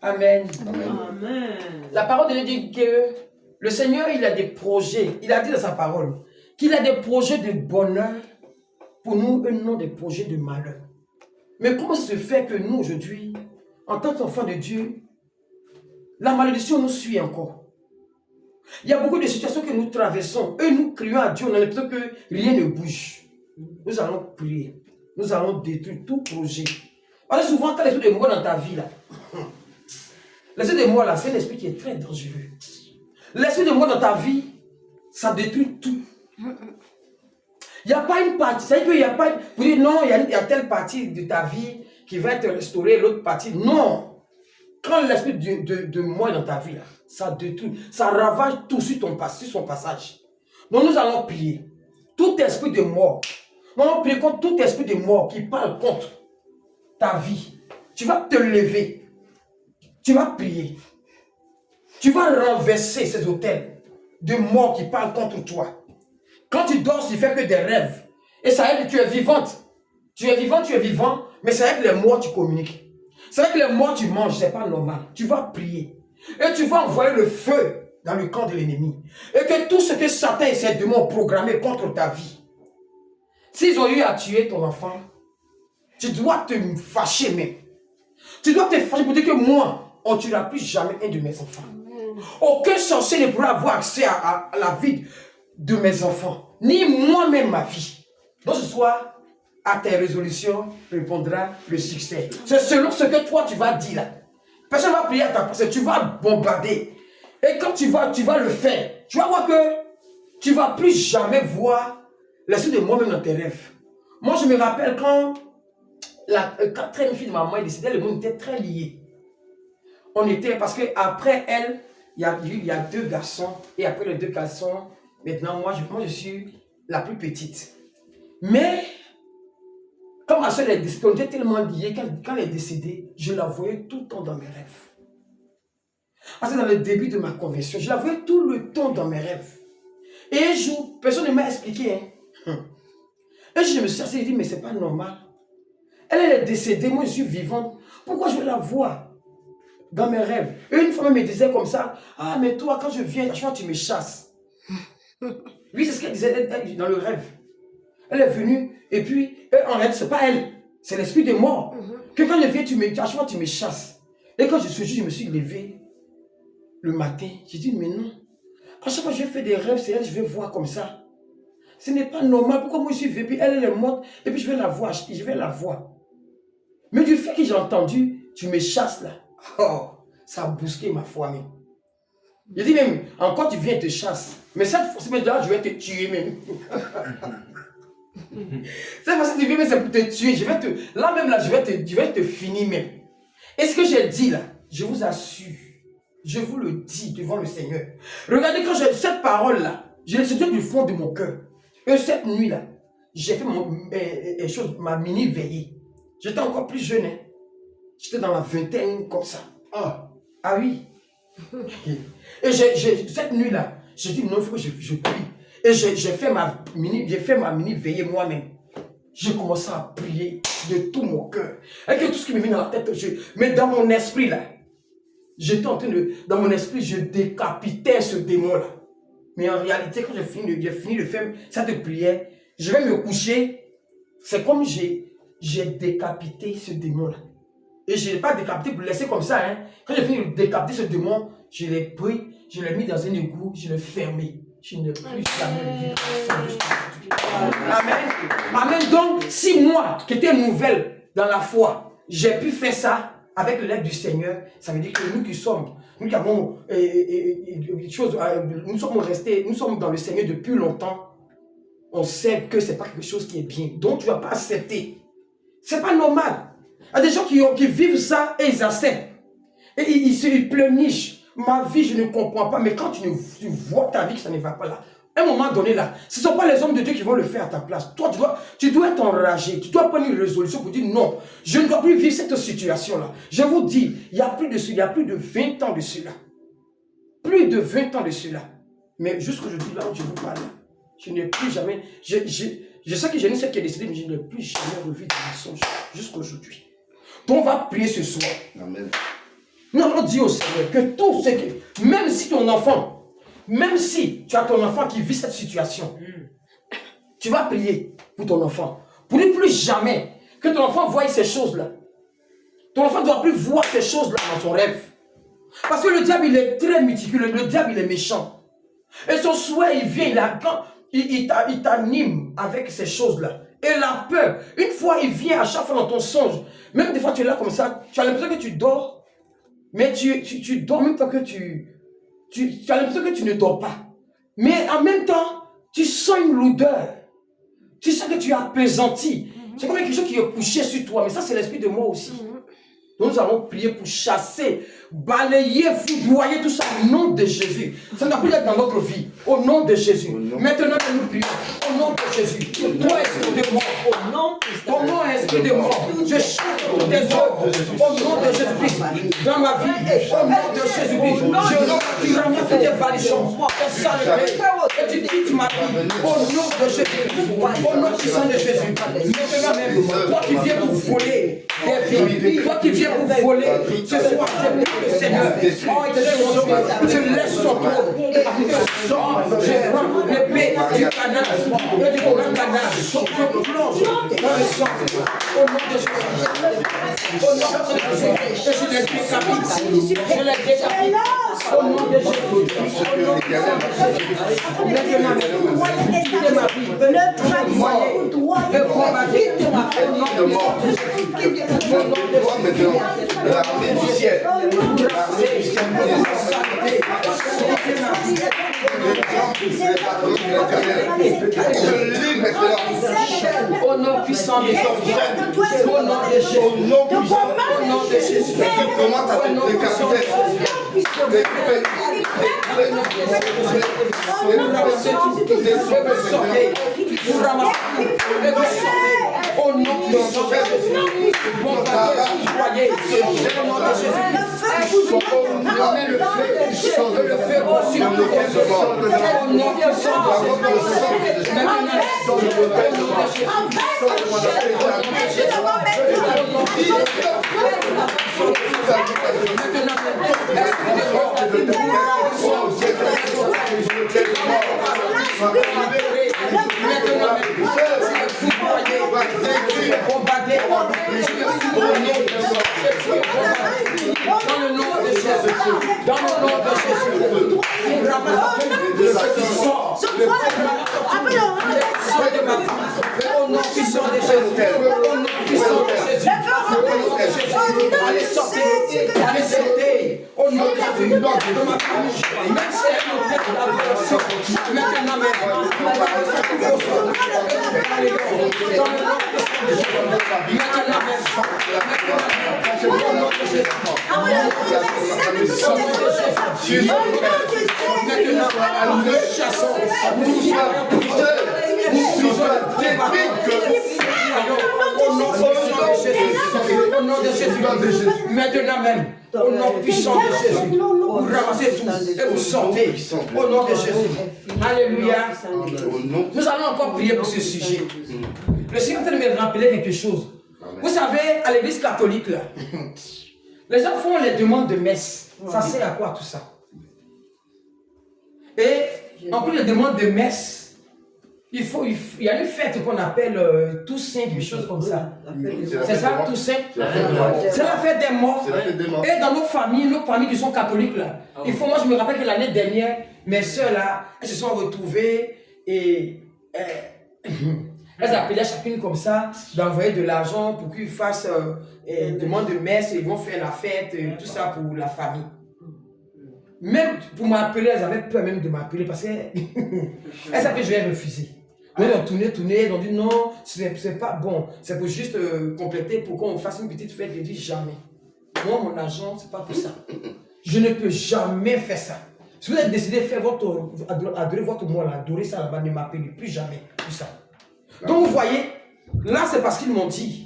Amen. Amen. La parole de Dieu dit que le Seigneur, il a des projets. Il a dit dans sa parole qu'il a des projets de bonheur pour nous et non des projets de malheur. Mais comment ça se fait que nous, aujourd'hui, en tant qu'enfants de Dieu, la malédiction nous suit encore? Il y a beaucoup de situations que nous traversons et nous crions à Dieu, on a l'impression que rien ne bouge. Nous allons prier. Nous allons détruire tout projet. Parce que souvent, quand l'esprit de mort dans ta vie, là, l'esprit de mort, là, c'est un esprit qui est très dangereux. L'esprit de mort dans ta vie, ça détruit tout. Il n'y a pas une partie, c'est-à-dire qu'il n'y a pas une... Vous dites non, il y a telle partie de ta vie qui va être restaurée, l'autre partie, non. Quand l'esprit de mort dans ta vie, là, ça détruit, ça ravage tout sur son passage. Donc nous allons prier. Tout esprit de mort, nous allons prier contre tout esprit de mort qui parle contre ta vie. Tu vas te lever. Tu vas prier. Tu vas renverser ces hôtels de mort qui parlent contre toi. Quand tu dors, tu ne fais que des rêves. Et ça veut dire que tu es vivante. Tu es vivant, mais c'est avec les morts que tu communiques. C'est avec les morts que tu manges, c'est pas normal. Tu vas prier. Et tu vas envoyer le feu dans le camp de l'ennemi. Et que tout ce que Satan et ses démons ont programmé contre ta vie, s'ils ont eu à tuer ton enfant, tu dois te fâcher même. Tu dois te fâcher pour dire que moi, on ne tuera plus jamais un de mes enfants. Aucun sorcier ne pourra avoir accès à la vie de mes enfants, ni moi-même ma vie. Donc ce soir, à tes résolutions répondra le succès. C'est selon ce que toi tu vas dire là. Personne ne va prier à ta place, tu vas bombarder. Et quand tu vas le faire, tu vas voir que tu ne vas plus jamais voir l'esprit de moi-même dans tes rêves. Moi je me rappelle quand la quatrième fille de ma maman est décédée, le monde était très lié. On était, parce qu'après elle, il y a deux garçons, et après les deux garçons, maintenant moi je suis la plus petite. Mais quand ma soeur est décédée, on était tellement liés, quand elle est décédée, je la voyais tout le temps dans mes rêves. Parce que dans le début de ma conversion, je la voyais tout le temps dans mes rêves. Et un jour, personne ne m'a expliqué. Et je me suis assis et dit, mais c'est pas normal. Elle est décédée, moi je suis vivante. Pourquoi je la vois dans mes rêves? Et une fois, elle me disait comme ça, ah mais toi, quand je viens, à chaque fois tu me chasses. Oui, c'est ce qu'elle disait dans le rêve. Elle est venue, et puis, en réalité, c'est pas elle, c'est l'esprit de mort. Que quand je viens, à chaque fois tu me chasses. Et quand je me suis levé le matin, j'ai dit, mais non. À chaque fois que je fais des rêves, c'est elle, je vais voir comme ça. Ce n'est pas normal. Pourquoi moi je suis venu, puis elle est morte, et puis je vais la voir. Mais du fait que j'ai entendu, tu me chasses là. Oh, ça a bousqué ma foi même. Je dis même, encore tu viens te chasser. Mais cette fois-ci, je vais te tuer même. Cette fois-ci, tu viens, mais c'est pour te tuer. Je vais te finir même. Et ce que j'ai dit là, je vous assure, je vous le dis devant le Seigneur. Regardez, quand j'ai cette parole là, je l'ai sortie du fond de mon cœur. Et cette nuit là, j'ai fait ma mini veillée. J'étais encore plus jeune. Hein. J'étais dans la vingtaine comme ça. Ah oui. Et cette nuit là, j'ai dit non, il faut que je prie. Et j'ai fait ma mini veillée moi-même. J'ai commencé à prier de tout mon cœur. Et que tout ce qui me vient dans la tête, mais dans mon esprit là, j'étais en train dans mon esprit, je décapitais ce démon là. Mais en réalité, quand j'ai fini de faire cette prière, je vais me coucher. C'est comme j'ai décapité ce démon là. Et je ne l'ai pas décapité pour le laisser comme ça. Hein. Quand j'ai fini de décapiter ce démon, je l'ai pris, je l'ai mis dans un égout, je l'ai fermé. Je ne peux plus jamais vivre ça. Amen. Amen. Donc, si moi, qui étais nouvelle dans la foi, j'ai pu faire ça avec l'aide du Seigneur, ça veut dire que nous qui sommes nous qui avons nous sommes dans le Seigneur depuis longtemps, on sait que ce n'est pas quelque chose qui est bien. Donc tu ne vas pas accepter. Ce n'est pas normal. Il y a des gens qui vivent ça et ils acceptent. Et ils pleurnichent. Ma vie, je ne comprends pas. Mais quand tu vois ta vie que ça ne va pas là, à un moment donné là, ce ne sont pas les hommes de Dieu qui vont le faire à ta place. Toi, tu dois être enragé. Tu dois prendre une résolution pour dire non, je ne dois plus vivre cette situation-là. Je vous dis, il y a plus de 20 ans de cela. Plus de 20 ans de cela. Mais jusqu'aujourd'hui, là où je vous parle, je n'ai plus jamais... Je sais que j'ai une celle qui est décédée, mais je n'ai plus jamais revu de mensonge jusqu'aujourd'hui. Donc on va prier ce soir. Amen. Nous allons dire au Seigneur que tout ce que... Même si ton enfant, même si tu as ton enfant qui vit cette situation, tu vas prier pour ton enfant. Pour ne plus jamais que ton enfant voie ces choses-là. Ton enfant ne doit plus voir ces choses-là dans son rêve. Parce que le diable, il est très méticuleux. Le diable, il est méchant. Et son souhait, il vient, il t'anime avec ces choses-là. Et la peur, une fois, il vient à chaque fois dans ton songe. Même des fois, tu es là comme ça, tu as l'impression que tu dors. Mais tu dors même temps que tu as l'impression que tu ne dors pas. Mais en même temps, tu sens une lourdeur. Tu sens que tu es apaisanti. C'est comme quelque chose qui est couché sur toi. Mais ça, c'est l'esprit de moi aussi. Donc nous allons prier pour chasser, balayer, foudroyer tout ça au nom de Jésus. Ça ne doit plus être dans notre vie. Au nom de Jésus. Maintenant que nous prions, au nom de Jésus. Toi, esprit de mort, au nom esprit de mort, je chasse pour tes œuvres au nom de Jésus-Christ. Dans ma vie, au nom de Jésus-Christ, tu ramasses tes balichons, tes saletés, et tu quittes ma vie au nom de Jésus-Christ. Au nom puissant de Jésus. Maintenant même, toi qui viens pour voler des vies, toi qui viens pour voler, ce soir, je prie le Seigneur. Oh, je laisse son trône. Je prends l'épée du canal et du grand canal. Je plonge dans le sang. Au nom de Jésus. Au nom de Jésus. Je les décapite. Je les décapite. Au nom de Jésus. Au nom de Jésus. Maintenant, Le travail, le combat de L'armée du ciel. L'armée du ciel. au nom puissant de Jésus. Au nom de Jésus. Au nom de Jésus. Tu commences à te décapiter. Au nom de Jésus. Bon voyez, au nom de Jésus. Le feu aussi au nom de Jésus. Dans le nom de Jésus, dans le nom de Jésus, il ramasse ce qui sort de ma vie, au nom puissant de Jésus, au nom puissant de Jésus, allez sortez, au nom de Jésus, de ma famille, même si elle est en tête de l'adoration, maintenant même, on va faire tout pour ça, dans le nom de Jésus, maintenant même, au nom de Jésus. Au nom de Jésus, maintenant même, au nom puissant de Jésus, vous ramassez tout et vous sortez au nom de Jésus. Alléluia. Nous allons encore prier pour ce sujet. Le Seigneur est en train de me rappeler quelque chose. Vous savez, à l'église catholique, là, les gens font les demandes de messe. Ça sert à quoi tout ça? Et en plus des demandes de messe, il y a une fête qu'on appelle Toussaint, quelque chose comme ça. C'est ça, Toussaint? C'est la fête des morts. Et dans nos familles qui sont catholiques, là, moi je me rappelle que l'année dernière, mes soeurs là, elles se sont retrouvées et elles appelaient chacune comme ça d'envoyer de l'argent pour qu'ils fassent demande de messe et ils vont faire la fête, tout ça pour la famille. Même pour m'appeler, elles avaient peur même de m'appeler parce qu'elles savaient que je vais refuser. Donc, ils ont tourné, ils ont dit non, c'est pas bon. C'est pour juste compléter, pour qu'on fasse une petite fête. J'ai dit jamais. Moi, mon argent, c'est pas pour ça. Je ne peux jamais faire ça. Si vous avez décidé de faire adorer votre moi, adorer ça là-bas, ne m'appelez plus jamais. Plus ça. Donc vous voyez, là c'est parce qu'ils m'ont dit.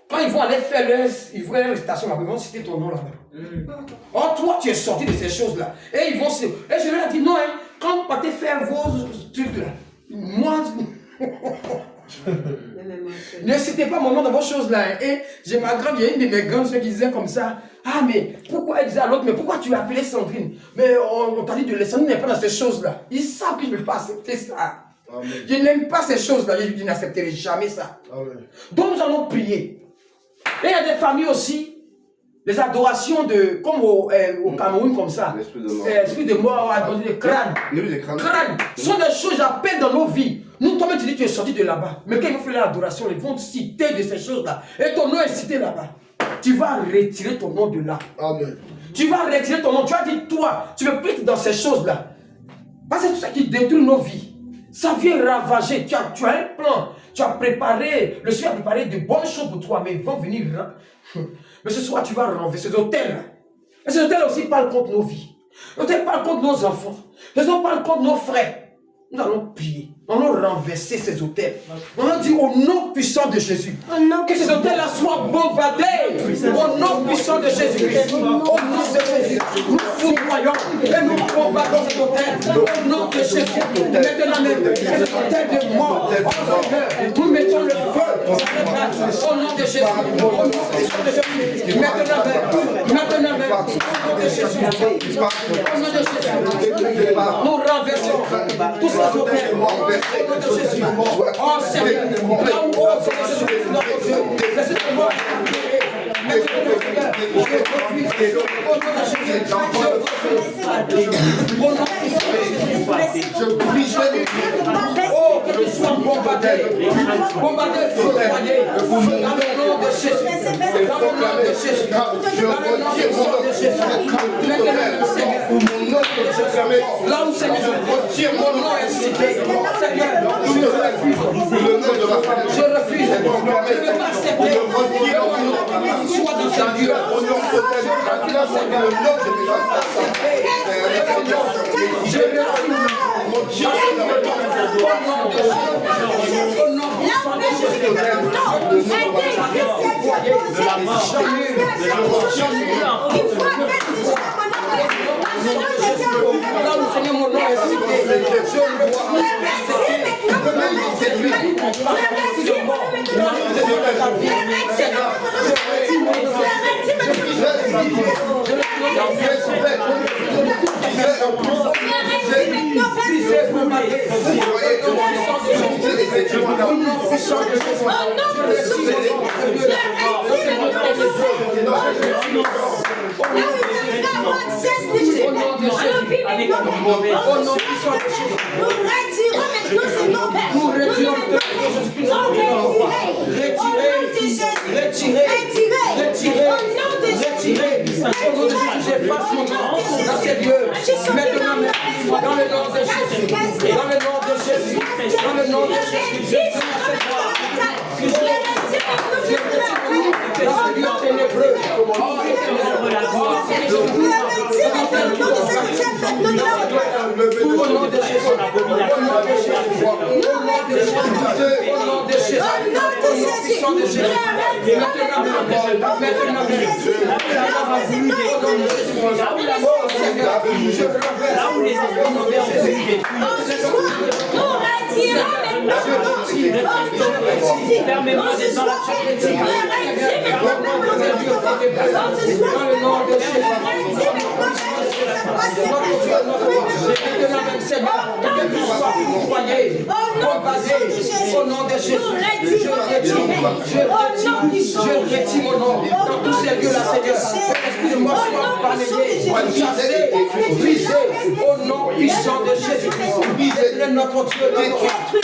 Quand ils vont aller faire leur station là-bas, ils vont citer ton nom là-bas. Oh, toi, tu es sorti de ces choses-là. Et ils vont se. Et je leur ai dit non, hein, quand vous partez faire vos trucs là, moi. Ne citez pas mon nom dans vos choses là. Hein. Et j'ai ma grande, il y a une de mes grandes qui disait comme ça. Ah, mais pourquoi elle disait à l'autre, mais pourquoi tu l'as appelée Sandrine? Mais on t'a dit de laisser, Sandrine n'est pas dans ces choses là. Ils savent que je ne peux pas accepter ça. Amen. Je n'aime pas ces choses là, je n'accepterai jamais ça. Amen. Donc nous allons prier. Et il y a des familles aussi. Les adorations de, comme au Cameroun comme ça, l'esprit de mort, les crânes, sont des choses à peine dans nos vies. Nous, toi-même, tu dis que tu es sorti de là-bas. Mais quand ils vont faire l'adoration, ils vont citer de ces choses-là. Et ton nom est cité là-bas. Tu vas retirer ton nom de là. Amen. Tu vas retirer ton nom. Tu as dit, toi, tu veux plus être dans ces choses-là. Parce que c'est tout ça qui détruit nos vies. Ça vient ravager. Tu as un plan. Tu as préparé, le Seigneur a préparé de bonnes choses pour toi, mais ils vont venir. Mais ce soir, tu vas renverser ces hôtels-là. Et ces hôtels aussi parlent contre nos vies. Les hôtels parlent contre nos enfants. Les hôtels parlent contre nos frères. Nous allons prier. Nous allons renverser ces hôtels. Nous allons dire au nom puissant de Jésus. Que ces hôtels-là soient bombardés. Au nom puissant de Jésus. Au nom de Jésus. Nous foudroyons et nous bombardons ces hôtels. Au nom de Jésus. Maintenant même, ces hôtels de mort. Nous mettons le feu. Au nom de Jésus. Au nom puissant de Jésus. Maintenant même. Au nom de Jésus. Au nom de Jésus. Nous renversons tous ces hôtels. Jésus. Oh Seigneur, là où Jésus, laissez-moi oh, que tu sois bombardé, foudroyé, dans le nom de Jésus, dans le nom de Jésus, dans le nom de Jésus, là où Seigneur, mon nom est cité, Seigneur, je refuse, je ne veux pas accepter, soit dans ce lieu, au nom de Jésus, je retire mon nom dans tous ces lieux-là, Seigneur. L'esprit de mort soit balayé, chassé, brisé, au nom puissant de Jésus. Brisé notre Dieu,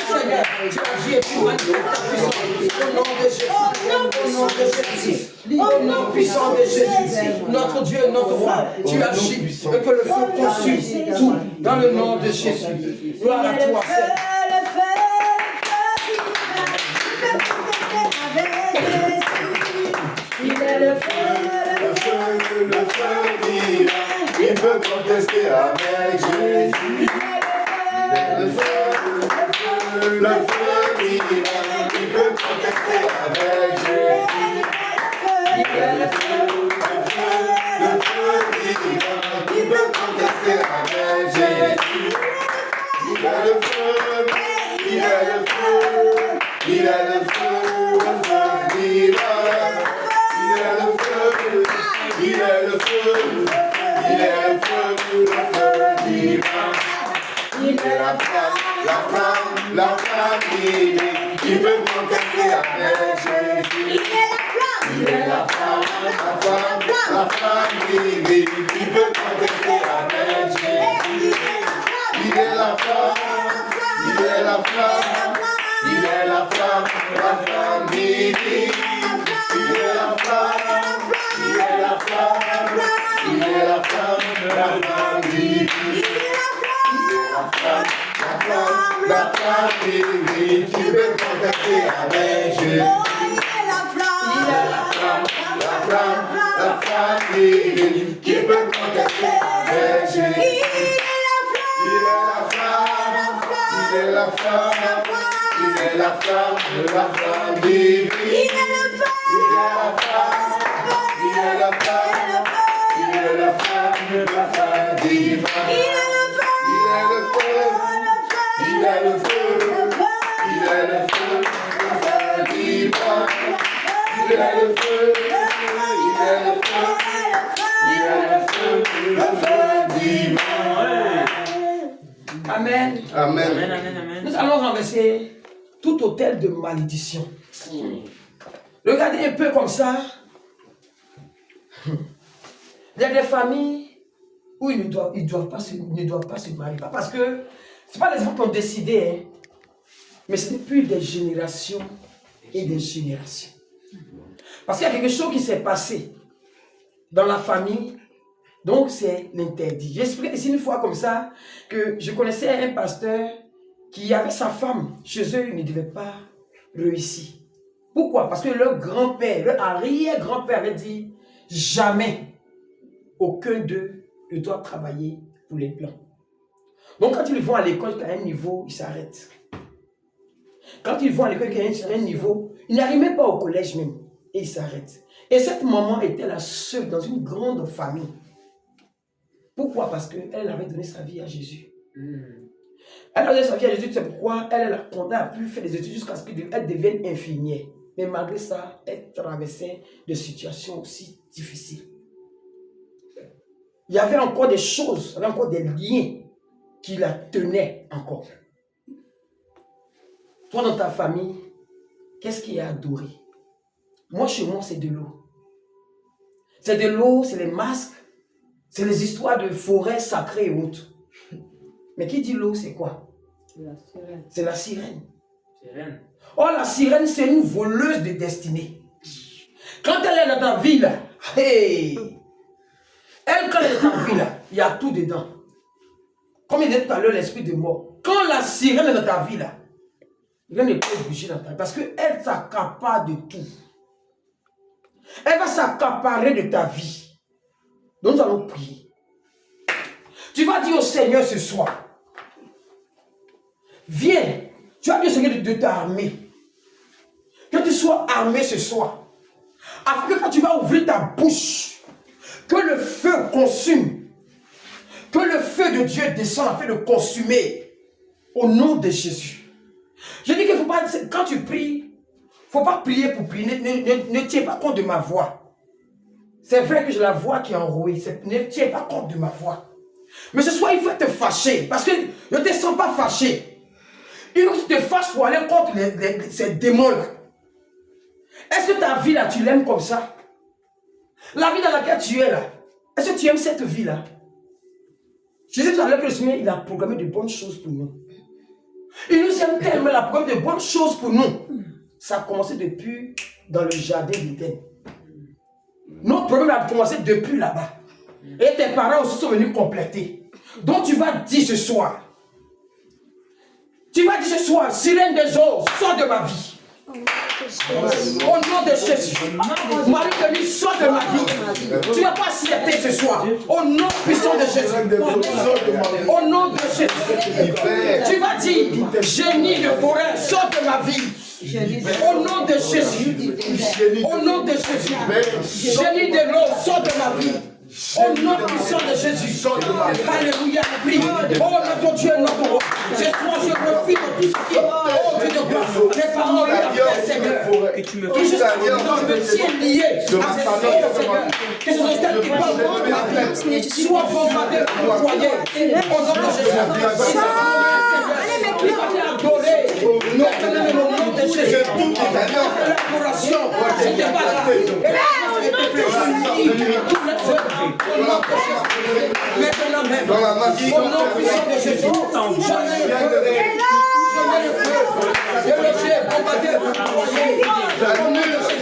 Seigneur. Tu agis et tu manifestes ta puissance. Au nom de Jésus, au nom de Jésus. Au nom puissant de Jésus, notre Dieu, notre roi, tu agis et que le feu consume tout dans le nom de Jésus. Gloire à toi, Seigneur. Il est le feu divin. Il peut contester avec Jésus. Le feu divin. Il peut contester avec Jésus. Il est le feu divin. Il peut contester avec Jésus. Il est le feu, il est le feu, il est le feu divin. Il est le feu, il est le feu, il est le feu divin. Il est la flamme divine qui peut contester avec Jésus. Il est la flamme divine qui peut contester avec Jésus. Il est la flamme, il est la flamme, il est la flamme divine. Il est la flamme, il est la flamme, il est la flamme divine. Il est la flamme divine qui peut contester avec Jésus. Il est la flamme divine qui peut contester avec Jésus. Il est la flamme divine. Il est la flamme divine. Il est le feu divin. Il est le feu divin. Amen. Amen. Nous allons renverser tout autel de malédiction. Regardez un peu comme ça. Il y a des familles où ils ne doivent pas se marier. Parce que ce n'est pas les gens qui ont décidé, hein, mais c'est depuis des générations et des générations. Parce qu'il y a quelque chose qui s'est passé dans la famille, donc c'est l'interdit. J'ai expliqué ici une fois comme ça que je connaissais un pasteur qui avait sa femme. Chez eux, il ne devait pas réussir. Pourquoi? Parce que leur grand-père, leur arrière-grand-père avait dit jamais aucun d'eux ne doit travailler pour les blancs. Donc quand ils vont à l'école jusqu'à un niveau, ils s'arrêtent. Quand ils vont à l'école jusqu'à un niveau, ils n'arrivent même pas au collège même. Et ils s'arrêtent. Et cette maman était la seule dans une grande famille. Pourquoi? Parce qu'elle avait donné sa vie à Jésus. Elle a donné sa vie à Jésus, c'est pourquoi elle a pu faire des études jusqu'à ce qu'elle devienne infirmière. Mais malgré ça, elle traversait des situations aussi difficiles. Il y avait encore des choses, il y avait encore des liens qui la tenaient encore. Toi, dans ta famille, qu'est-ce qui est adoré? Moi, chez moi, c'est de l'eau. C'est de l'eau, c'est les masques, c'est les histoires de forêts sacrées et autres. Mais qui dit l'eau, c'est quoi? C'est la sirène. Oh, la sirène, c'est une voleuse de destinée. Quand elle est dans ta vie, là, hey, quand elle est dans ta vie, là, il y a tout dedans. Comme il dit tout à l'heure, l'esprit de mort. Quand la sirène est dans ta vie, là, rien ne peut bouger dans ta vie. Parce qu'elle s'accapare de tout. Elle va s'accaparer de ta vie. Donc nous allons prier. Tu vas dire au Seigneur ce soir, viens, tu vas dire au Seigneur de t'armer. Que tu sois armé ce soir. Afin que quand tu vas ouvrir ta bouche, que le feu consume. Que le feu de Dieu descende afin de consumer. Au nom de Jésus. Je dis qu'il ne faut pas, quand tu pries, il ne faut pas prier pour prier. Ne tiens pas compte de ma voix. C'est vrai que j'ai la voix qui est enrouée. Ne tiens pas compte de ma voix. Mais ce soir, il faut te fâcher. Parce que je ne te sens pas fâché. Il faut que tu te fâches pour aller contre ces démons-là. Est-ce que ta vie là, tu l'aimes comme ça? La vie dans laquelle tu es là, est-ce que tu aimes cette vie-là? Je disais tout à l'heure que le Seigneur, il a programmé de bonnes choses pour nous. Il nous aime tellement, il a programmé de bonnes choses pour nous. Ça a commencé depuis dans le jardin d'Éden. Nos problèmes ont commencé depuis là-bas. Et tes parents aussi sont venus compléter. Donc tu vas dire ce soir. Tu vas dire ce soir, sirène des eaux, sors de ma vie. Au nom de Jésus. Marie de lui, sors de ma vie. Tu ne vas pas accepter ce soir. Au nom puissant de Jésus. Au nom de Jésus. Tu vas dire, génie de forêt, sors de ma vie. Au nom de Jésus. Au nom de Jésus. Génie de l'eau, sors de ma vie. Au nom puissant de Jésus. Alléluia. Prie. Oh notre Dieu, notre roi. Ce soir, je refuse tout ce qui est. Oh Dieu de gloire. Les parents lui ont fait, Seigneur. Que jusqu'à maintenant, je me tiens lié à ces choses, Seigneur. Que ce soit celle qui parle de ma vie. Soit bombardé au foyer. Au nom de Jésus. Il va t'adorer. Maintenant, au nom de Jésus. L'adoration. C'était pas là. Et maintenant même, au nom puissant de Jésus, je mets le feu, je le jette, bombardé, au nom de Jésus, au nom de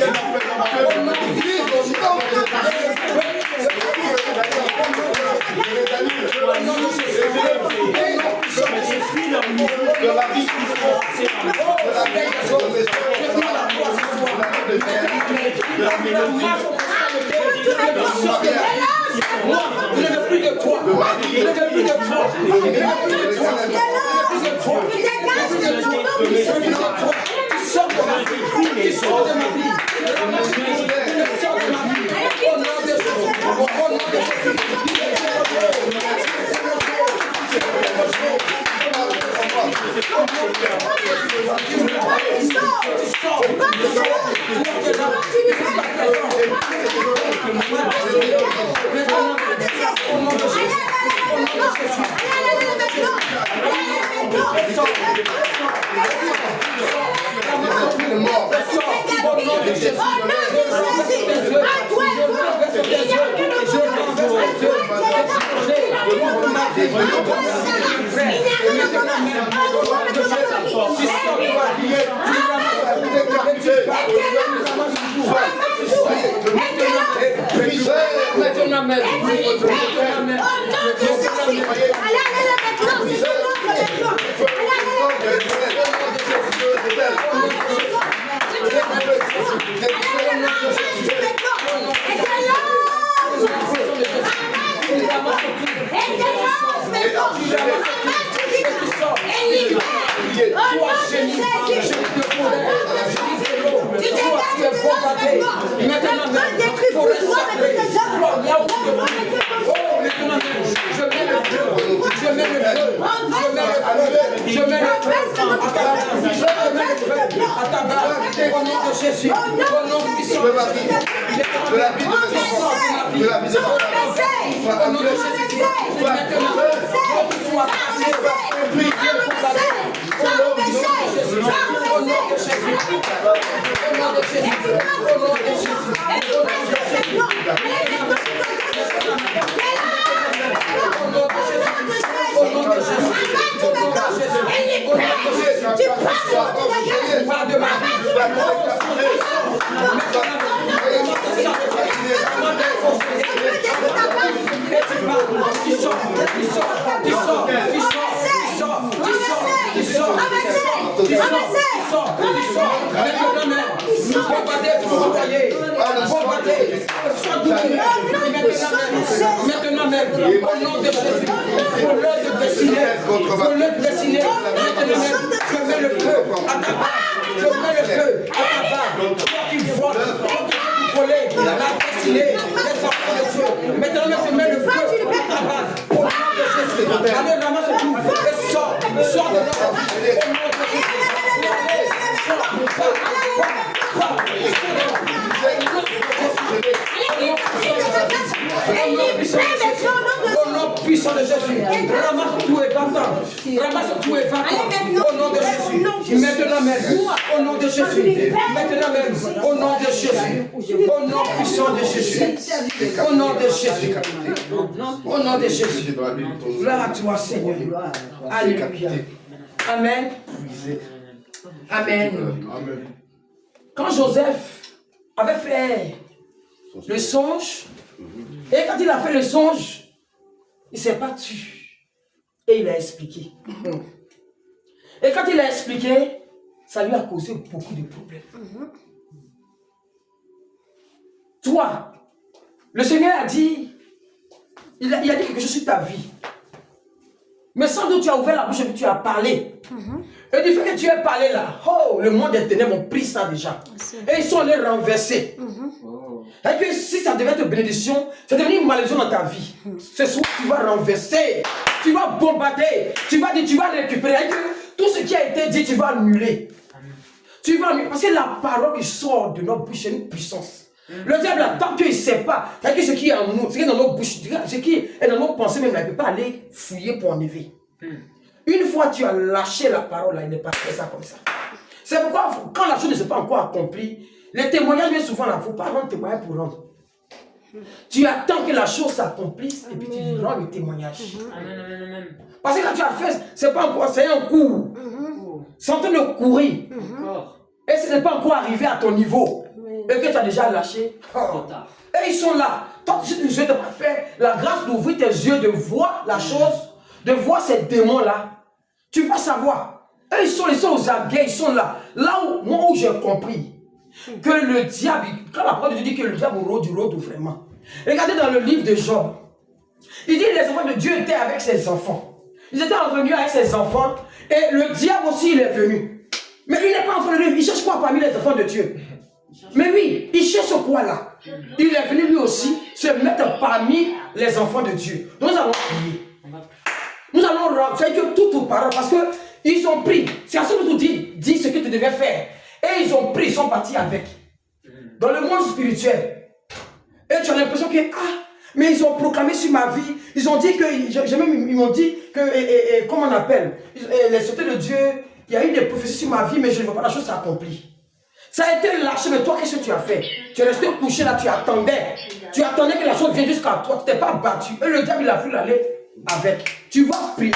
Jésus, moi, je ne veux plus de toi. Je ne veux plus de toi. Je ne veux plus de toi. Je ne veux plus de toi. Je ne veux plus de toi. Je ne veux plus de toi. Tu sors de ma vie. Tu sors de ma vie. Tu sors de ma vie. Au nom de Jésus. Au nom de Jésus. Puissant de Jésus, ramasse tout et va-t'en. Ramasse tout et va-t'en. Au nom de Jésus. Maintenant même. Au nom de Jésus. Maintenant même. Au nom de Jésus. Au nom puissant de Jésus. Au nom de Jésus. Au nom de Jésus. Gloire à toi, Seigneur. Alléluia. Amen. Amen. Quand Joseph avait fait le songe. Et quand il a fait le songe, il ne s'est pas tu. Et il a expliqué. Et quand il a expliqué, ça lui a causé beaucoup de problèmes. Toi, le Seigneur a dit, il a dit quelque chose sur ta vie. Mais sans doute tu as ouvert la bouche et tu as parlé. Et du fait que tu as parlé là, oh, le monde des ténèbres ont pris ça déjà. Et ils sont allés renverser. Et que si ça devait être une bénédiction, ça devient une malédiction dans ta vie. Ce soir, tu vas renverser, tu vas bombarder, tu vas dire, tu vas récupérer. Et que tout ce qui a été dit, tu vas annuler. Tu vas annuler. Parce que la parole qui sort de notre bouche, c'est une puissance. Le diable, tant qu'il ne sait pas, c'est-à-dire que ce qui est en nous, ce qui est dans nos bouches, ce qui est dans nos pensées, même là, il ne peut pas aller fouiller pour enlever. Une fois tu as lâché la parole, là, il n'est pas fait ça comme ça. C'est pourquoi, quand la chose ne s'est pas encore accomplie, les témoignages viennent souvent là, il ne faut pas rendre témoignage pour rendre. Tu attends que la chose s'accomplisse et puis tu rends le témoignage. Parce que quand tu as fait, c'est pas encore, c'est un cours. C'est en train de courir. Et ce n'est pas encore arrivé à ton niveau. Et que tu as déjà lâché. Et ils sont là. Tant que je ne t'ai pas fait la grâce d'ouvrir tes yeux, de voir la chose, de voir ces démons-là, tu vas savoir. Et ils sont aux aguets, ils sont là. Là où, moi où j'ai compris que le diable, quand la parole de Dieu dit que le diable rôde vraiment. Regardez dans le livre de Job. Il dit que les enfants de Dieu étaient avec ses enfants. Ils étaient revenus avec ses enfants. Et le diable aussi, il est venu. Mais il n'est pas enfant de Dieu. Il cherche quoi parmi les enfants de Dieu? Mais oui, il cherche quoi là? Il est venu lui aussi se mettre parmi les enfants de Dieu. Nous allons prier. Nous allons rendre que toutes paroles, parce qu'ils ont pris. C'est à ce que tu dis ce que tu devais faire. Et ils ont pris, ils sont partis avec. Dans le monde spirituel. Et tu as l'impression que, mais ils ont proclamé sur ma vie. Ils ont dit que, ils m'ont dit que, comment on appelle, les sautés de Dieu, il y a eu des prophéties sur ma vie, mais je ne vois pas la chose s'accomplir. Ça a été lâché, mais toi, qu'est-ce que tu as fait? Tu es resté couché là, tu attendais. Tu attendais que la chose vienne jusqu'à toi, tu t'es pas battu. Et le diable, il a voulu aller avec. Tu vas prier.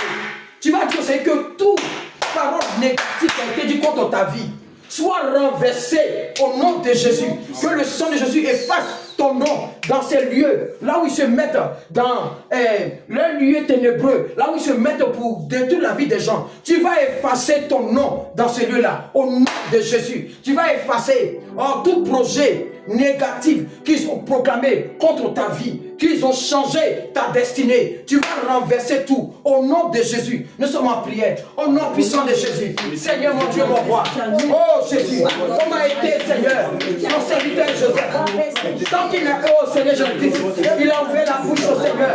Tu vas dire, c'est que toute parole négative qui a été dit contre ta vie soit renversée au nom de Jésus. Que le sang de Jésus efface ton nom dans ces lieux, là où ils se mettent dans le lieu ténébreux, là où ils se mettent pour détruire la vie des gens. Tu vas effacer ton nom dans ces lieux-là, au nom de Jésus. Tu vas effacer tout projet négatif qu'ils ont proclamé contre ta vie, qu'ils ont changé ta destinée. Tu vas renverser tout au nom de Jésus. Nous sommes en prière, au nom puissant de Jésus. Seigneur mon Dieu, mon roi. Oh Jésus, comment a été Seigneur, ton serviteur Joseph, tant qu'il a, oh Seigneur Jésus-Christ, il a ouvert la bouche au Seigneur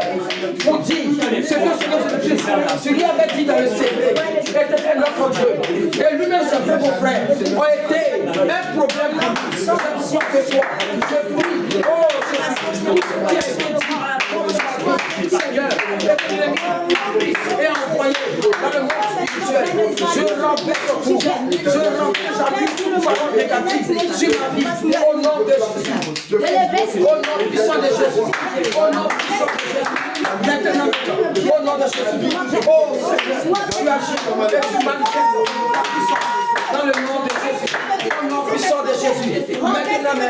pour dire ce que le Seigneur Jésus-Christ, celui avait dit dans le secret, était notre Dieu. Et lui-même, ses frères, mon frère, ont été un problème sans quoi que soit. Je prie, oh Jésus, qui a été dit, Seigneur, et envoyé dans le monde spirituel. Je renverse tout, j'appuie toute parole négative sur ma vie, au nom de Jésus. Au nom puissant de Jésus. Au nom puissant de Jésus. Maintenant, au nom de Jésus. Oh Seigneur, tu agis et tu manifestes ta puissance dans le nom de Jésus. Au nom puissant de Jésus. Maintenant,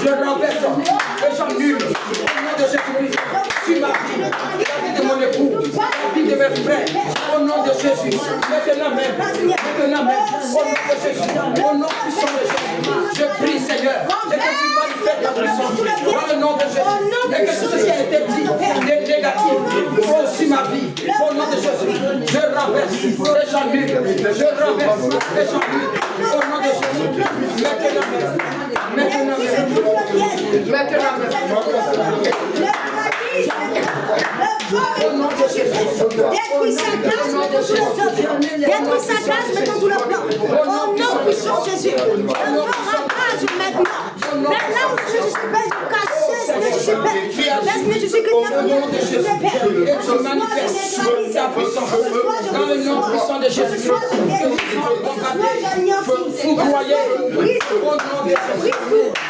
je renverse et j'annule au nom de Jésus-Christ. Tu m'as pris la vie de mon époux, la vie de mes frères, au nom de Jésus. Maintenant même, au nom de Jésus, au nom puissant de Jésus, je prie Seigneur, et que tu manifestes ta puissance dans le nom de Jésus, et que tout ce qui a été dit négatif sur ma vie, au nom de Jésus, je renverse et j'annule, je renverse et j'annule, au nom de Jésus. Maintenant, détruis sa cage, mettons tout le peuple. Détruis sa cage, mettons tout le peuple. Au nom puissant de Jésus. Envoie rage maintenant. Maintenant, Seigneur Jésus, baisse du caché, Seigneur Jésus, baisse Jésus, que notre nom de Jésus, Père. Et tu manifestes ta puissance dans le nom puissant de Jésus. Foudroyer au nom de Jésus.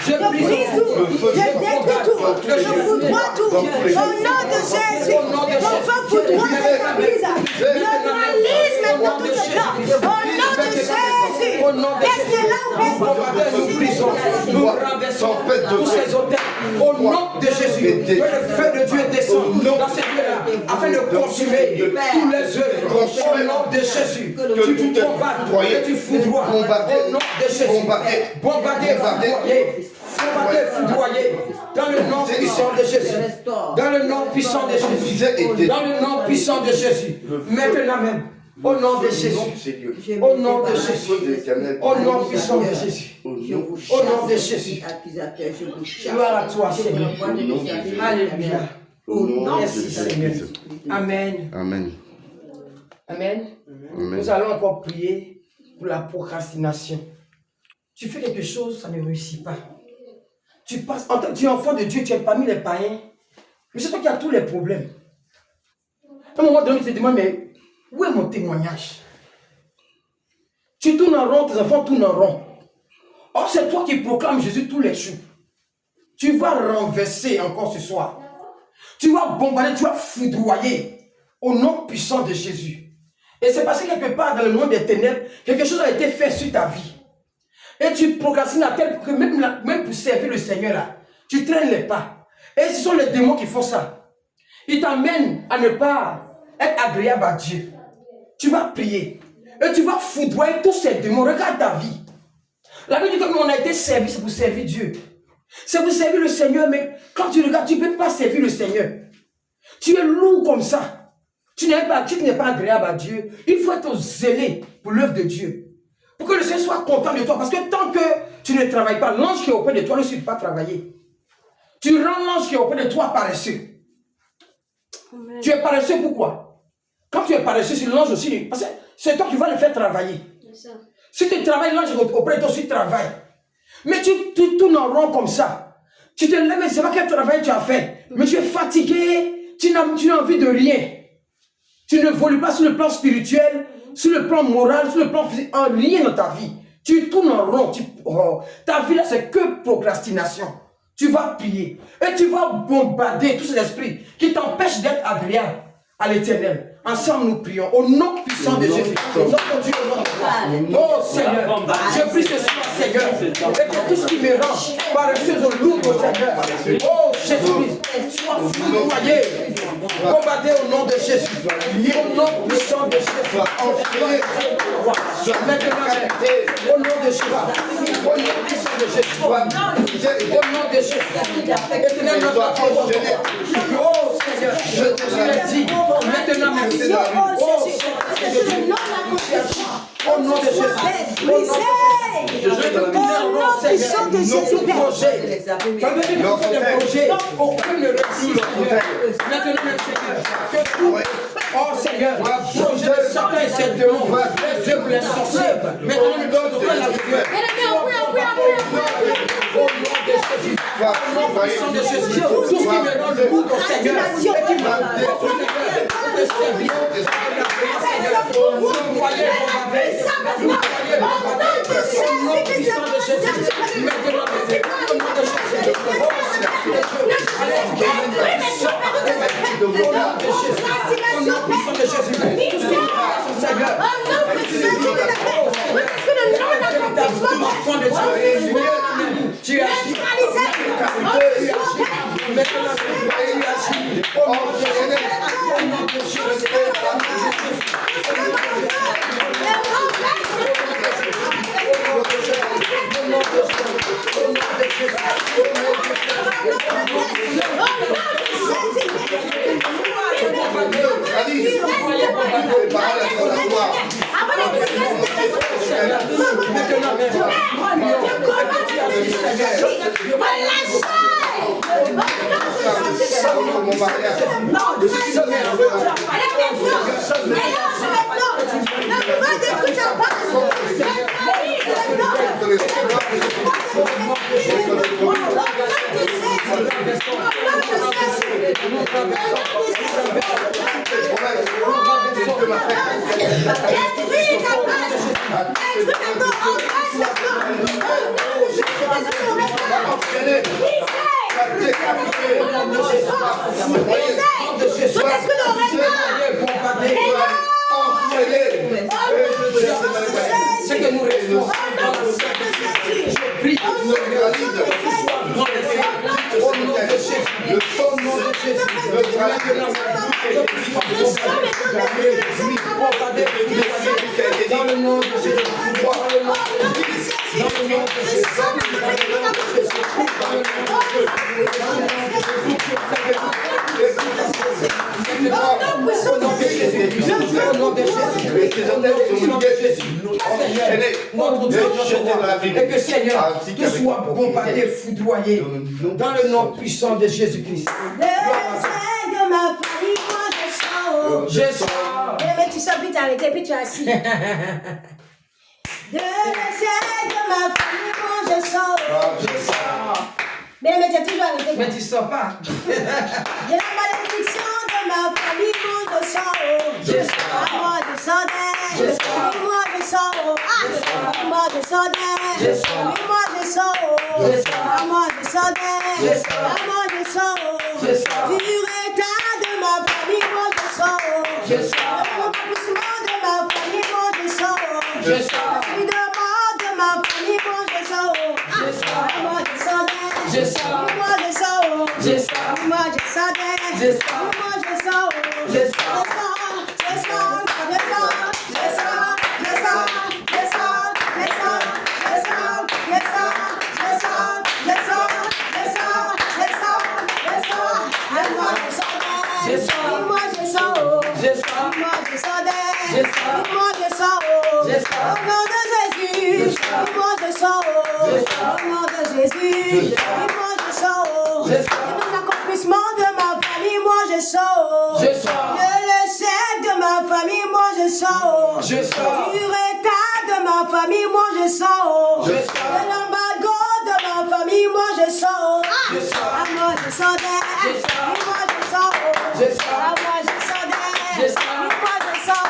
Je brise tout, je détruis tout, je foudroie tout. Au nom de Jésus, mon feu foudroie l'église. Neutralise maintenant tout ce temps. Au nom de Jésus, laisse-les là où nous renversons tous ces hôtels Au nom de Jésus, que le feu de Dieu descende dans ces lieux-là, afin de consumer tous les œuvres. Au nom de Jésus, que tu combattes, que tu foudroies. Au nom de Jésus, bombarder, foudroyer. Dans le nom puissant de Jésus. Dans le nom puissant de Jésus. Dans le nom puissant de Jésus. Maintenant même. Au nom de Jésus. Au nom de Jésus. Au nom puissant de Jésus. Au nom de Jésus. Gloire à toi, Seigneur. Alléluia. Merci, Seigneur. Amen. Amen. Amen. Nous allons encore prier pour la procrastination. Tu fais quelque chose, ça ne réussit pas. Tu es enfant de Dieu, tu es parmi les païens. Mais c'est toi qui as tous les problèmes. À un moment donné, tu te demandes, mais où est mon témoignage? Tu tournes en rond, tes enfants tournent en rond. Or, c'est toi qui proclames Jésus tous les jours. Tu vas renverser encore ce soir. Tu vas bombarder, tu vas foudroyer au nom puissant de Jésus. Et c'est parce que quelque part dans le monde des ténèbres, quelque chose a été fait sur ta vie. Et tu procrastines à tel point que même pour servir le Seigneur là, tu traînes les pas. Et ce sont les démons qui font ça. Ils t'amènent à ne pas être agréable à Dieu. Tu vas prier. Et tu vas foudroyer tous ces démons. Regarde ta vie. La Bible dit que nous on a été servis, c'est pour servir Dieu. C'est pour servir le Seigneur, mais quand tu regardes, tu ne peux pas servir le Seigneur. Tu es lourd comme ça. Tu n'es pas agréable à Dieu. Il faut être zélé pour l'œuvre de Dieu. Pour que le Seigneur soit content de toi. Parce que tant que tu ne travailles pas, l'ange qui est auprès de toi ne suffit pas travailler. Tu rends l'ange qui est auprès de toi paresseux. Amen. Tu es paresseux pourquoi? Quand tu es paresseux, c'est l'ange aussi. Parce que c'est toi qui vas le faire travailler. Si tu travailles, l'ange auprès de toi aussi travaille. Mais tu tournes en rond comme ça. Tu te lèves, mais c'est pas quel travail tu as fait. Mais tu es fatigué, tu n'as envie de rien. Tu ne évolues pas sur le plan spirituel, sur le plan moral, sur le plan physique, en rien dans ta vie. Tu tournes en rond. Ta vie là, c'est que procrastination. Tu vas prier. Et tu vas bombarder tous ces esprits qui t'empêchent d'être agréable à l'Éternel. Ensemble, nous prions au nom puissant de Jésus. Notre Dieu, oh Seigneur, je prie ce soir, Seigneur, et que tout ce qui me rend paresseuse au lourd, Seigneur, oh Jésus-Christ, soit foudroyé, combatté au nom de Jésus, au nom puissant de Jésus. Maintenant, au nom de Jésus, au nom puissant de Jésus, au nom de Jésus, éternel notre Dieu, oh Seigneur, je te dis, maintenant, merci. Oh Jésus, au nom de Jésus, au nom puissant de Jésus, projet. Quand nous faisons des projets, aucun ne réussit. Maintenant, Seigneur, que tout, oh Seigneur, projet de Satan et ses démons, les œuvres, les sorciers, maintenant nous devons faire la lumière. Au nom de Jésus, au nom puissant de Jésus, tout ce qui me rend le goût au Seigneur, et qui me rend de servir, Seigneur, vous voyez mon bébé, vous voyez mon bébé, au nom puissant de Jésus, maintenant, au nom de Jésus, au nom puissant de Jésus, Seigneur, tu as agi, maintenant tu agis, au nom de Jésus, au nom de Jésus, ce que nous restons dans la je prie au nom Dans le nom de Jésus. Et que Seigneur, tu sois bombardé, foudroyé dans le nom puissant de Jésus-Christ. De ma famille, moi je sors. Mais tu sors, puis tu arrêté, puis tu es assis. De ma famille, moi je sors. Mais tu as toujours arrêté. Mais tu sors pas. De la malédiction de ma famille, moi je sors. Moi je sors d'elle. Moi je sors. Moi je sors d'elle. Moi je sors. Moi je sors d'elle. Moi je sors. Du retard de ma famille, moi je sors. Le accomplissement de ma famille, moi je sors. Du demande de ma famille, moi je sors. Moi je sors d'elle. Moi je sors. Moi je sors d'elle. Moi je sors. L'accomplissement de ma famille, moi je sors. Le sel de ma famille, moi je sors. Du retard de ma famille, moi je sors. De l'embargo de ma famille, moi je sors. Moi je sors d'elle. Moi je sors. Moi je sors d'elle. Moi je sors.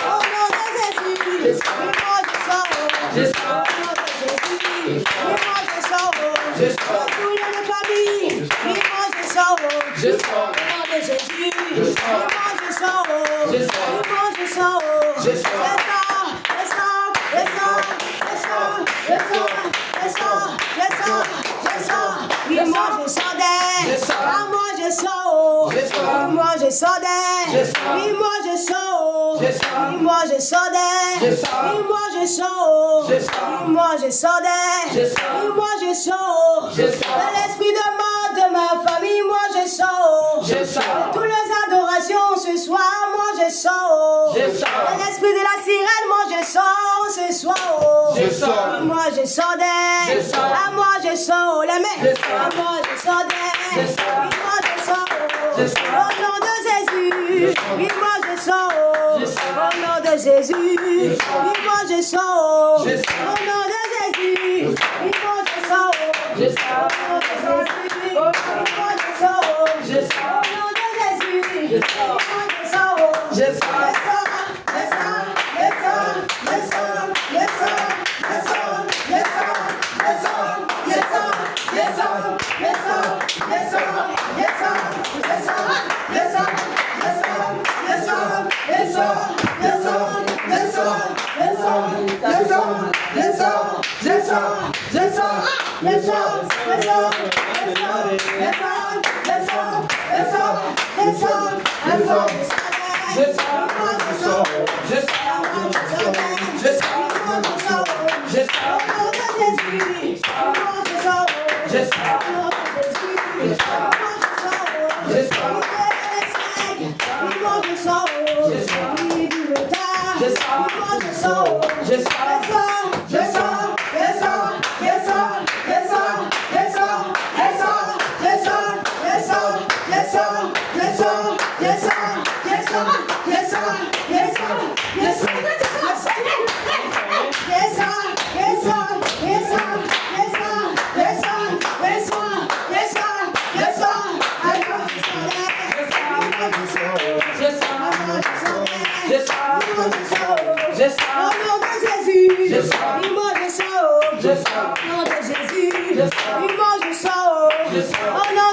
Au nom de Jésus. Moi je sors. Au nom de Jésus. Moi je sors. Pour tous les familles. Moi je sors. Au nom de Jésus. Moi je sors. Moi je sors. Moi je sors d'elle. Moi je sors. Moi je sors d'elle. Moi je sors. Moi je sors d'elle. Moi je sors. Moi je sors d'elle. Moi je sors. Dans l'esprit de mort de ma famille, moi je sors. Toutes les adorations ce soir, moi je sors. Dans l'esprit de la sirène, moi je sors ce soir. Moi je sors d'elle. Moi je sors. La main. Moi je sors d'elle. Moi je sors. Au nom de Jésus. Moi je sors. Au nom de Jésus. Moi je sors. Au nom de Jésus. Moi je sors. Au nom de Jésus. Moi je sors. Au nom de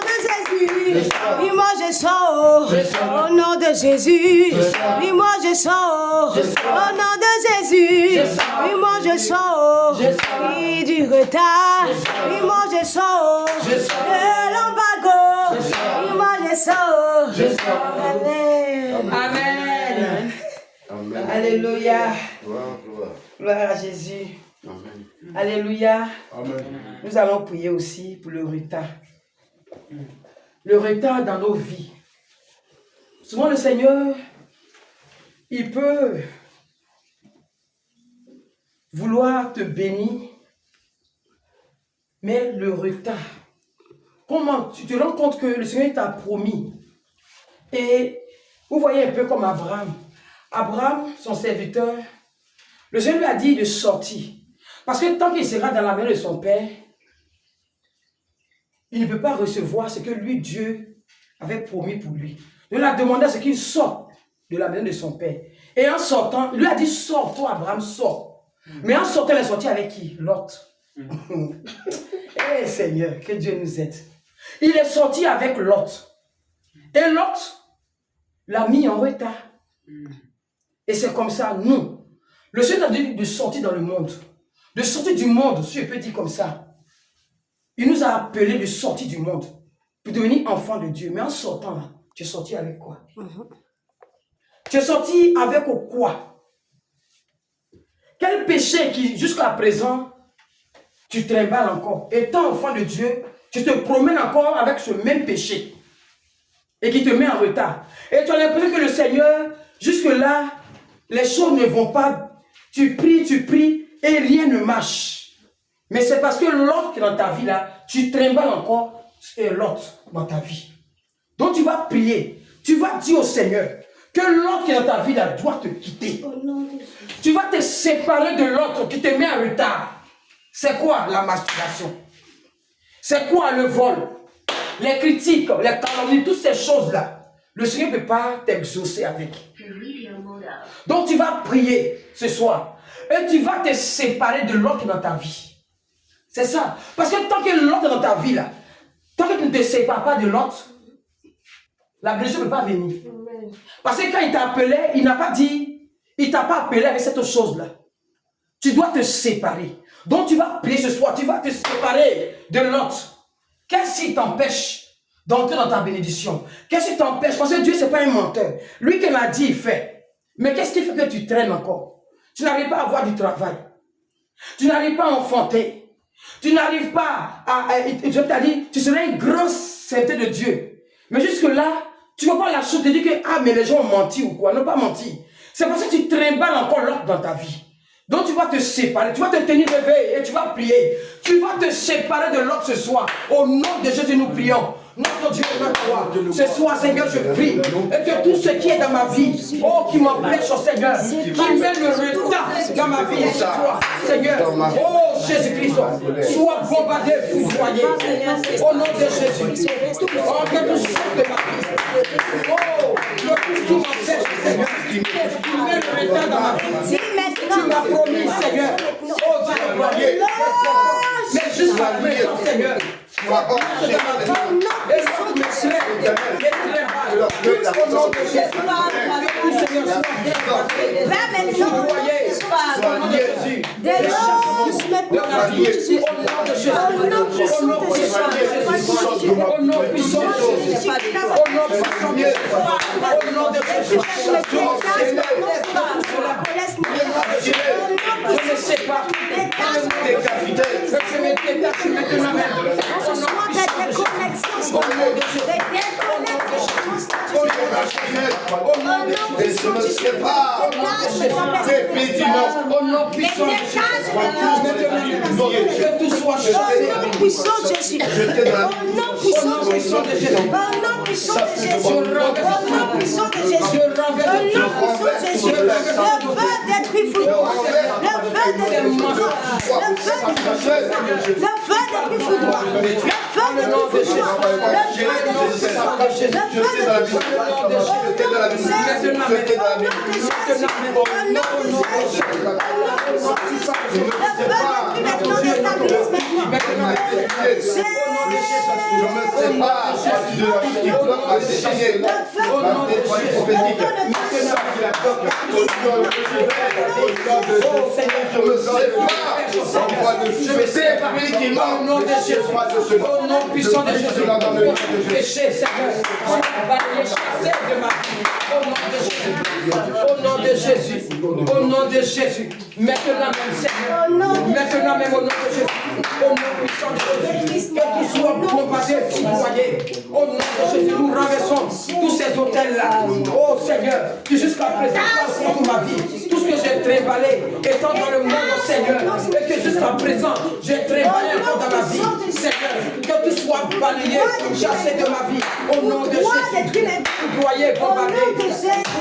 Jésus. Moi je sors. Au nom de Jésus, oui, moi je sors. Au nom de Jésus, oui, moi je sors. Oui, du retard, oui, moi je sors. De l'embargo, oui, moi je je sors. Je sors. Amen. Amen. Amen. Alléluia. Gloire, gloire. Gloire à Jésus. Amen. Alléluia. Amen. Nous allons prier aussi pour le retard. Le retard dans nos vies. Souvent le Seigneur, il peut vouloir te bénir, mais le retard. Comment tu te rends compte que le Seigneur t'a promis? Et vous voyez un peu comme Abraham. Abraham, son serviteur, le Seigneur lui a dit de sortir. Parce que tant qu'il sera dans la main de son père, il ne peut pas recevoir ce que lui, Dieu, avait promis pour lui. Il lui a demandé à ce qu'il sorte de la main de son père. Et en sortant, il lui a dit, sors, toi Abraham, sors. Mais en sortant, il est sorti avec qui? Lot. Eh Seigneur, que Dieu nous aide. Il est sorti avec Lot. Et Lot l'a mis en retard. Et c'est comme ça, nous. Le Seigneur a dit de sortir dans le monde. De sortir du monde, si je peux dire comme ça. Il nous a appelés de sortir du monde. Pour devenir enfant de Dieu. Mais en sortant là, tu es sorti avec quoi? Tu es sorti avec quoi? Quel péché qui, jusqu'à présent, tu trimbales encore? Étant enfant de Dieu, tu te promènes encore avec ce même péché. Et qui te met en retard. Et tu as l'impression que le Seigneur, jusque-là, les choses ne vont pas. Tu pries, et rien ne marche. Mais c'est parce que l'autre qui est dans ta vie là, tu trimbales encore l'autre dans ta vie. Donc tu vas prier, tu vas dire au Seigneur que l'autre qui est dans ta vie là doit te quitter. Tu vas te séparer de l'autre qui te met en retard. C'est quoi la masturbation? C'est quoi le vol? Les critiques, les calomnies, toutes ces choses-là. Le Seigneur ne peut pas t'exaucer avec. Donc tu vas prier ce soir. Et tu vas te séparer de l'autre dans ta vie. C'est ça. Parce que tant que l'autre est dans ta vie là, tant que tu ne te sépares pas de l'autre, la blessure ne peut pas venir. Parce que quand il t'a appelé, il n'a pas dit, il ne t'a pas appelé avec cette chose-là. Tu dois te séparer. Donc tu vas prier ce soir, tu vas te séparer de l'autre. Qu'est-ce qui t'empêche d'entrer dans ta bénédiction? Qu'est-ce qui t'empêche? Parce que Dieu, ce n'est pas un menteur. Lui qui l'a dit, il fait. Mais qu'est-ce qui fait que tu traînes encore? Tu n'arrives pas à avoir du travail. Tu n'arrives pas à enfanter. Tu n'arrives pas à... Dieu t'a dit, tu serais une grande serviteur de Dieu. Mais jusque-là, tu ne vois pas la chose de dire que, ah, mais les gens ont menti ou quoi. Non, pas menti. C'est parce que tu trimbales encore l'autre dans ta vie. Donc tu vas te séparer, tu vas te tenir levé et tu vas prier. Tu vas te séparer de l'autre ce soir. Au nom de Jésus, nous prions. Notre Dieu est notre roi. Ce soir, Seigneur, je prie. Et que tout ce qui est dans ma vie, oh, qui m'empêche, oh Seigneur, qui met le retard dans ma vie ce soir, Seigneur, oh Jésus-Christ, sois bombardé, foudroyé. Au nom de Jésus. Oh, que tout sorte de ma vie. Oh, que tout m'empêche, Seigneur, qui met le retard dans ma vie. Tu m'as promis, Seigneur. Oh Dieu, mais jusqu'à présent, Seigneur, sois empêché et sois blessé et très mal. Au nom de Jésus, que Seigneur soit dévoilé, sois Jésus. Dénonce maintenant la vie de Jésus. Au nom de Jésus. Au nom puissant de Jésus. Au nom puissant de Jésus. Au nom puissant de Jésus. Au nom de Jésus. Je ne sais pas. Je me détache maintenant même. Ce soir, des déconnexions. Et je me sépare définitivement. Au nom puissant de Jésus. Que tout soit jeté. Au nom puissant de Jésus. Au nom puissant de Jésus. Au nom puissant de Jésus. Au nom puissant de Jésus. Au nom puissant de Jésus. Le feu détruit foudroie. Le feu détruit foudroie. Le feu détruit foudroie. Le feu détruit foudroie. Le feu détruit foudroie. Le feu détruit foudroie. Le feu détruit foudroie. non, déstabilise maintenant. Maintenant, Je me sépare de la vie qui doit m'assassiner. Ma déploie prophétique. Je me sépare. Je me sépare uniquement au nom de Jésus. Au nom puissant de Jésus. Péché, Seigneur. De ma vie. Au nom de Jésus. Au nom de Jésus. Maintenant même, Seigneur. Maintenant même, au nom de Jésus. Au nom puissant de Jésus. Que tout soit propagé, foudroyé. Au nom de Jésus, nous renversons tous ces hôtels-là. Oh Seigneur, qui jusqu'à présent passent contre ma vie. Tout ce que j'ai trimballé étant dans le monde, oh Seigneur. Et que jusqu'à présent, j'ai trimballé encore dans ma vie. Seigneur, que tout soit balayé, chassé de ma vie. Au nom de Jésus. Foudroyé, bombardé.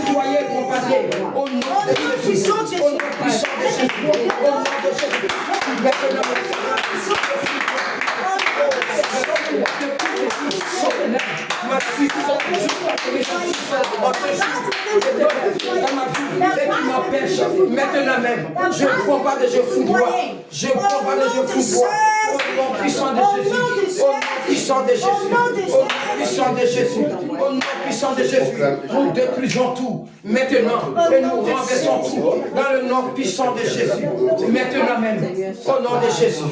Foudroyé, bombardé. Au nom de Jésus. Au nom puissant de Jésus. Au nom de Jésus. Maintenant, maintenant même, je ne prends pas de je foudroie. Je ne prends pas de je foudroie. Au nom puissant de Jésus. Au nom puissant de Jésus. Au nom puissant de Jésus. Au nom puissant de Jésus. Nous détruisons tout. Maintenant, et nous renversons tout. Dans le nom puissant de Jésus. Maintenant même. Au nom de Jésus.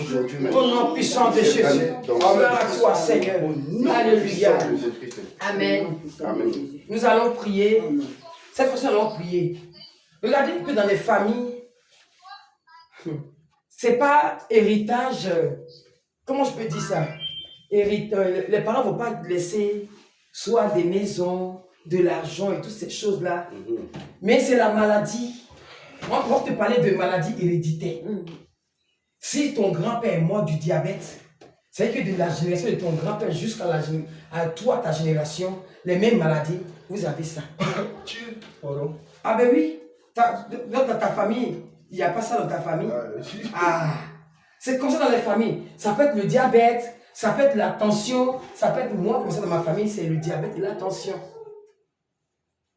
Au nom puissant de Jésus. Gloire à toi, Seigneur. Alléluia. Amen. Nous allons prier. Cette fois-ci, nous allons prier. Regardez que dans les familles, c'est pas héritage. Comment je peux dire ça? Les parents ne vont pas laisser soit des maisons, de l'argent et toutes ces choses-là. Mais c'est la maladie. Moi, pour te parler de maladie héréditaire. Si ton grand-père est mort du diabète, c'est que de la génération de ton grand-père jusqu'à toi, ta génération, les mêmes maladies, vous avez ça. Ah ben oui, dans ta famille, il n'y a pas ça dans ta famille. Ah, c'est comme ça dans les familles. Ça peut être le diabète, ça peut être la tension, ça peut être moi, comme ça dans ma famille, c'est le diabète et la tension.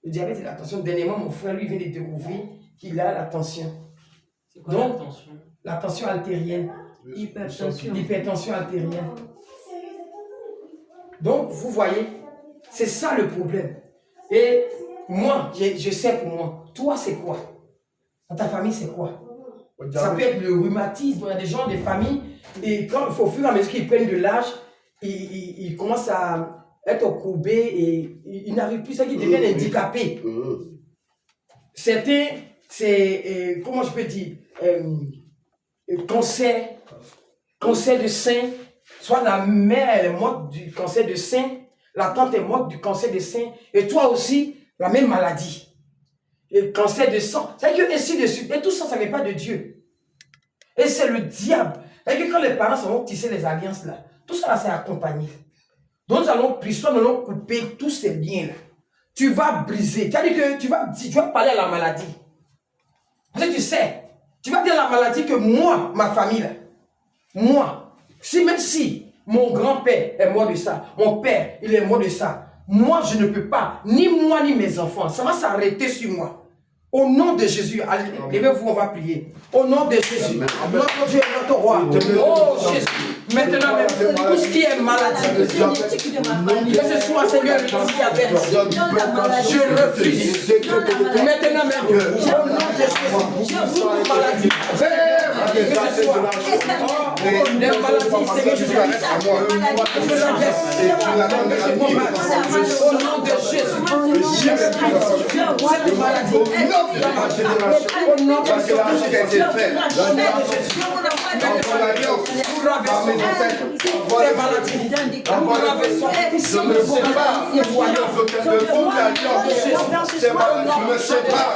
Le diabète et la tension. Dernièrement, mon frère, lui, vient de découvrir qu'il a la tension. C'est quoi la tension? La tension artérielle. L'hypertension artérielle. Donc, vous voyez, c'est ça le problème. Et moi, je sais pour moi, toi, c'est quoi? Dans ta famille, c'est quoi? Ça peut être le rhumatisme. Il y a des gens, des familles, et quand au fur et à mesure qu'ils prennent de l'âge, ils commencent à être courbés et ils n'arrivent plus, ça qu'ils deviennent handicapés. Certains, c'est, comment je peux dire, cancer de sein, soit la mère elle est morte du cancer de sein, la tante est morte du cancer de sein, et toi aussi, la même maladie. Le cancer de sang, c'est-à-dire que ainsi de suite. Et tout ça, ça ne vient pas de Dieu. Et c'est le diable. C'est-à-dire que quand les parents vont tisser les alliances là, tout ça là, c'est accompagné. Donc nous allons couper tous ces biens-là. Tu vas briser. C'est-à-dire que tu vas parler à la maladie. Parce que tu sais, tu vas dire à la maladie que moi, ma famille là, moi, même si mon grand-père est mort de ça, mon père, il est mort de ça, moi, je ne peux pas, ni moi, ni mes enfants, ça va s'arrêter sur moi. Au nom de Jésus, levez-vous, on va prier. Au nom de Jésus, notre Dieu, notre roi. Oh Jésus, maintenant même, tout ce qui est maladie, que ce soit Seigneur, le diabète, je refuse. Maintenant même, au nom de Jésus, toute maladie, que ce soit les maladies, Seigneur, je la laisse. Au nom de Jésus, je refuse cette maladie. Dans ma génération, au nom de Jésus, qui a été fait, dans mon alliance, nous rabaissons ces maladies, nous rabaissons, je me sépare de toute alliance, c'est malade, je me sépare,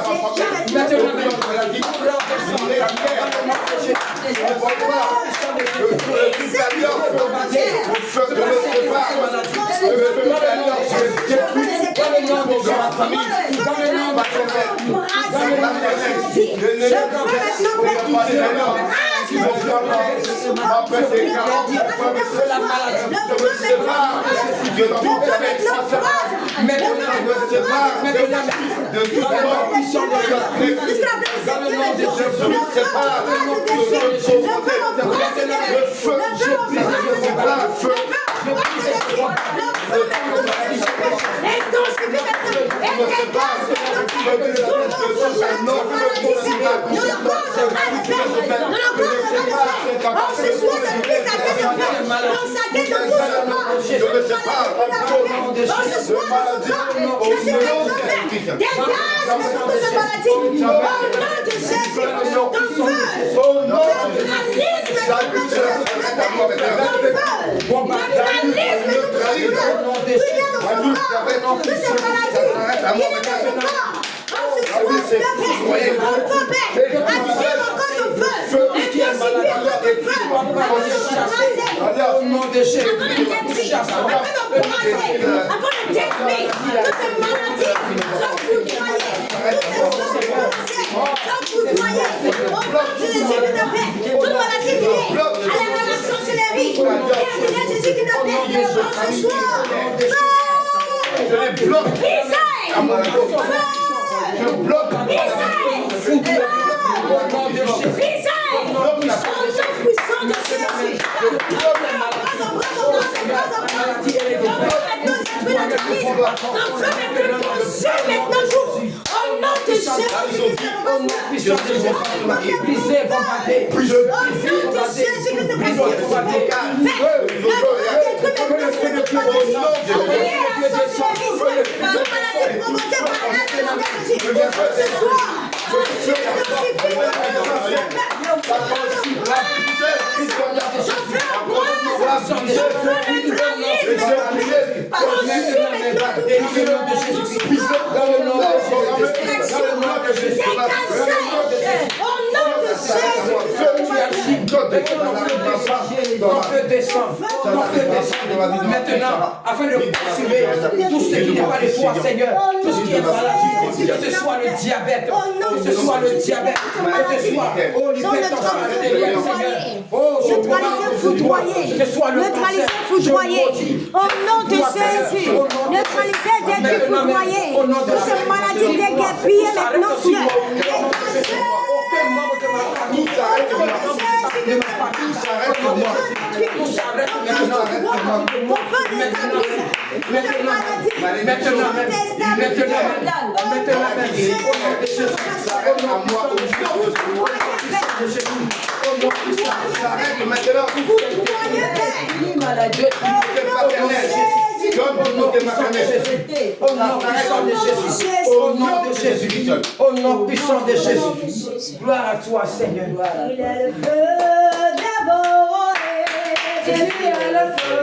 maintenant, maladie, nous rabaissons la guerre, on va voir, toute alliance, je me sépare, toute alliance, je détruis, dans le nom de ma famille, dans le nom de ma famille. Maintenant, afin de consumer tout ce qui n'est pas de toi, Seigneur, tout ce qui est maladie, que ce soit le diabète, que ce soit le diabète, que ce soit l'hypertension artérielle, Seigneur, que ce soit le cancer, foudroyé, au nom de Jésus, neutraliser, détruire, foudroyer, toute cette maladie déguerpie maintenant, Seigneur. Aucun membre de ma famille s'arrête au nom de Jésus, au nom puissant de Jésus. Gloire à toi, Seigneur. Il est le feu dévoré. Jésus est le feu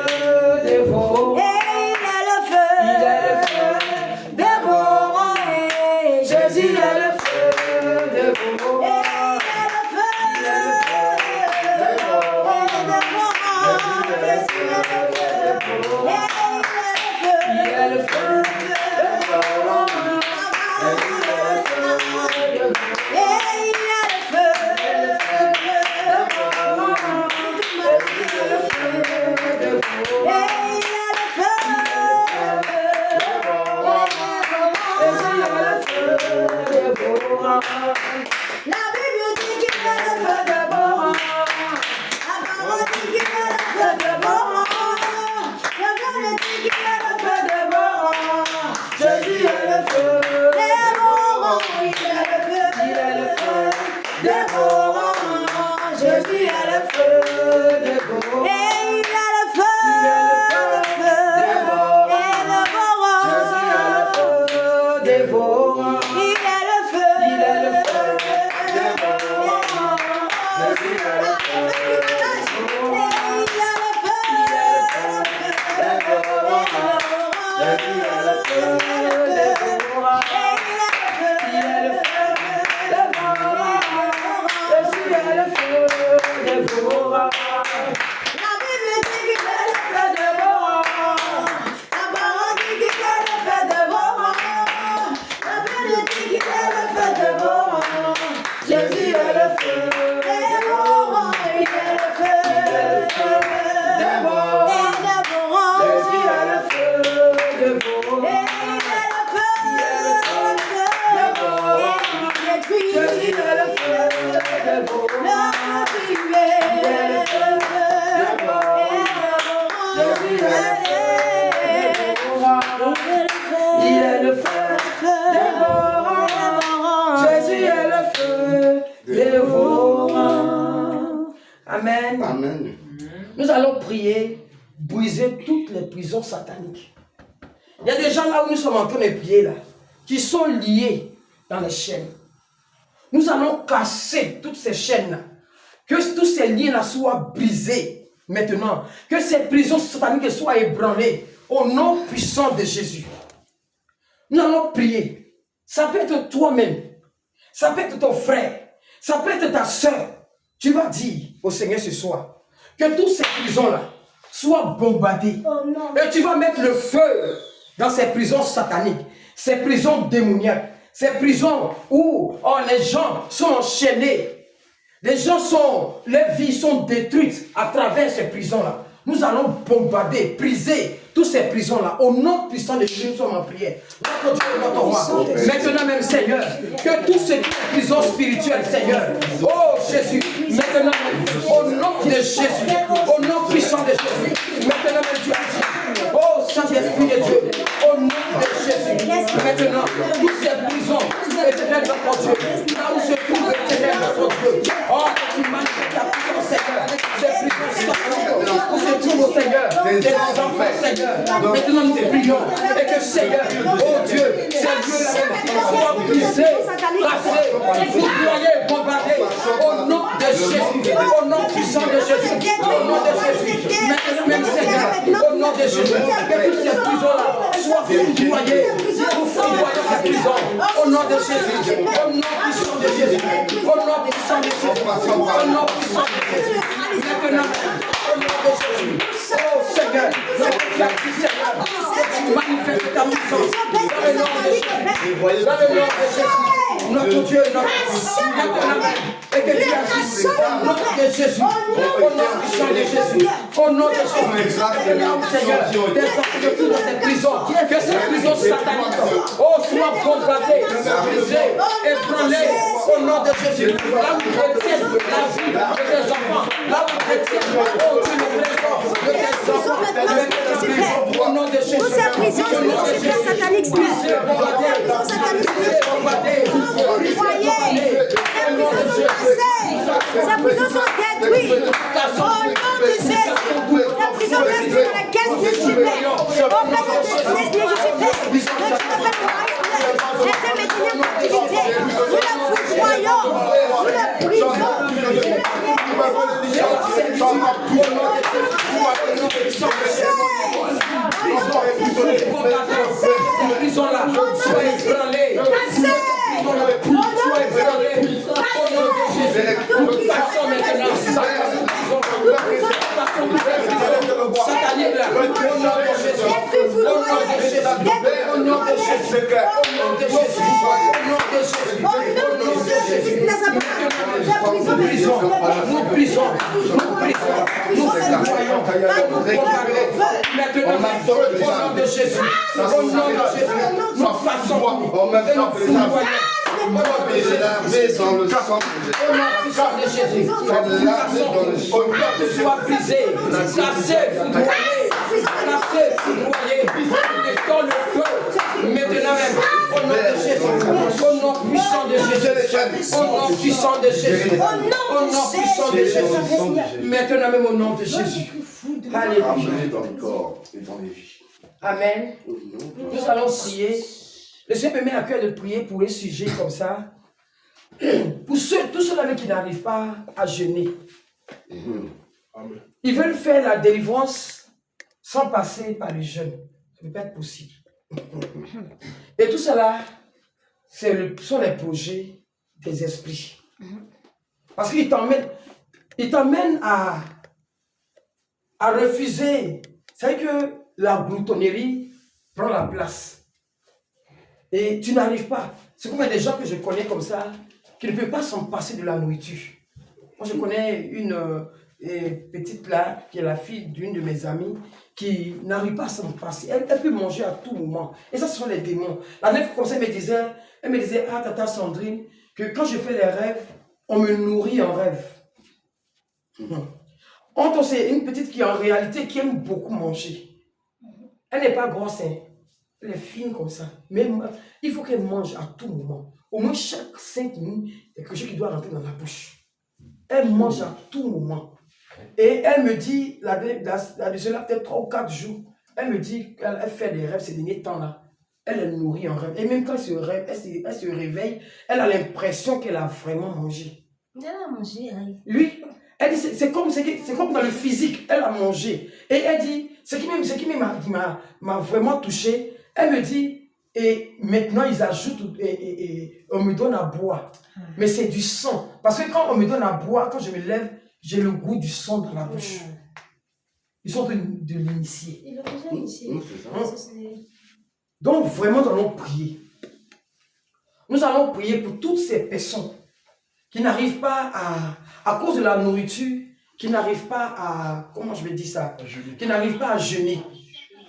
dévoré. Il est le feu dévoré. Jésus est le feu dévoré. Il est le feu. Amen. Amen. Nous allons prier, briser toutes les prisons sataniques. Il y a des gens là où nous sommes en train de prier là, qui sont liés dans les chaînes. Nous allons casser toutes ces chaînes là. Que tous ces liens là soient brisés maintenant. Que ces prisons sataniques soient ébranlées au nom puissant de Jésus. Nous allons prier. Ça peut être toi-même. Ça peut être ton frère. Ça peut être ta soeur. Tu vas dire au Seigneur ce soir que toutes ces prisons-là soient bombardées. Oh non. Et tu vas mettre le feu dans ces prisons sataniques, ces prisons démoniaques, ces prisons où les gens sont enchaînés. Les gens leurs vies sont détruites à travers ces prisons-là. Nous allons bombarder, briser toutes ces prisons-là. Au nom puissant de Jésus, nous sommes en prière. Notre Dieu, notre roi. Maintenant même, Seigneur, que toutes ces prisons spirituelles, Seigneur, oh Jésus, maintenant même, au nom de Jésus, au nom puissant de Jésus, maintenant même, Dieu, oh Saint-Esprit de Dieu, au nom de Jésus, maintenant, toutes ces prisons, éternel notre Dieu, là où se trouve éternel notre Dieu, oh, tu manifestes la puissance, Seigneur, ces prisons sataniques, où se trouve, Seigneur, des enfants, Seigneur, maintenant nous te prions, et que Seigneur, oh Dieu, ces lieux-là soient brisés, cassés, foudroyés, bombardés, au nom de Jésus, au nom puissant de Jésus, au nom de Jésus, maintenant même Seigneur, au nom de Jésus, que toutes ces prisons-là soient foudroyées, pour foudroyer ces prisons, au nom de Jésus, au nom puissant de Jésus, au nom puissant de Jésus, au nom puissant de Jésus, maintenant, au nom de Jésus, oh Seigneur, Seigneur, tu manifestes ta puissance dans le nom de Jésus, dans le nom de Jésus, notre Dieu, notre et que tu agisses au nom de Jésus, au nom puissant de Jésus, au nom de Jésus, Seigneur, des enfants de tout dans cette prison, que cette prison satanique, oh, soit bombardée, brisée, ébranlée, au nom de Jésus, là où tu détiens la vie de tes enfants, là où tu détiens, oh Dieu, le trésor de tes enfants, au nom de Jésus, Toutes ces prisons sataniques, brisée, bombardée, voyez, ces prisons sont détruites. Au nom de Jésus, ces prisons restent dans laquelle je suis père. Au nom de Jésus, je suis père. Le Dieu de j'étais maintenu en captivité. Nous le foudroyons, nous le brisons. Prison-là, sois ébranlée. Sois brisé, cassé, foudroyé, dans le feu, maintenant même, au nom de Jésus, au nom puissant de Jésus, au nom puissant de Jésus, au nom puissant de Jésus, maintenant même au nom de Jésus. Alléluia. Amen. Nous allons prier. Le Seigneur me met à cœur de prier pour un sujet comme ça. Pour tous ceux-là qui n'arrivent pas à jeûner. Ils veulent faire la délivrance sans passer par le jeûne. Ça ne peut pas être possible. Et tout cela, sont les projets des esprits. Parce qu'ils t'emmènent à refuser. C'est vrai que la gloutonnerie prend la place. Et tu n'arrives pas. C'est comme des gens que je connais comme ça, qui ne peuvent pas s'en passer de la nourriture. Moi, je connais une petite là, qui est la fille d'une de mes amies, qui n'arrive pas à s'en passer. Elle peut manger à tout moment. Et ça, ce sont les démons. La nef, comme ça, elle me disait, ah, tata Sandrine, que quand je fais les rêves, on me nourrit en rêve. C'est une petite qui, en réalité, qui aime beaucoup manger. Elle n'est pas grosse, hein. Elle est fine comme ça. Mais il faut qu'elle mange à tout moment. Au moins chaque 5 minutes, il y a quelque chose qui doit rentrer dans la bouche. Elle mange à tout moment. Et elle me dit, de cela peut-être 3 ou 4 jours, elle me dit qu'elle fait des rêves ces derniers temps-là. Elle est nourrie en rêve. Et même quand elle se réveille, elle a l'impression qu'elle a vraiment mangé. Elle a mangé, hein. Oui, elle dit, c'est comme dans le physique, elle a mangé. Et elle dit, ce qui m'a vraiment touché, elle me dit, et maintenant ils ajoutent, et on me donne à boire. Mais c'est du sang. Parce que quand on me donne à boire, quand je me lève, j'ai le goût du sang dans la bouche. Ils sont de l'initier. Ils l'ont déjà initié. Donc vraiment, nous allons prier. Nous allons prier pour toutes ces personnes qui n'arrivent pas à cause de la nourriture, qui n'arrivent pas à, comment je vais dire ça, qui n'arrivent pas à jeûner.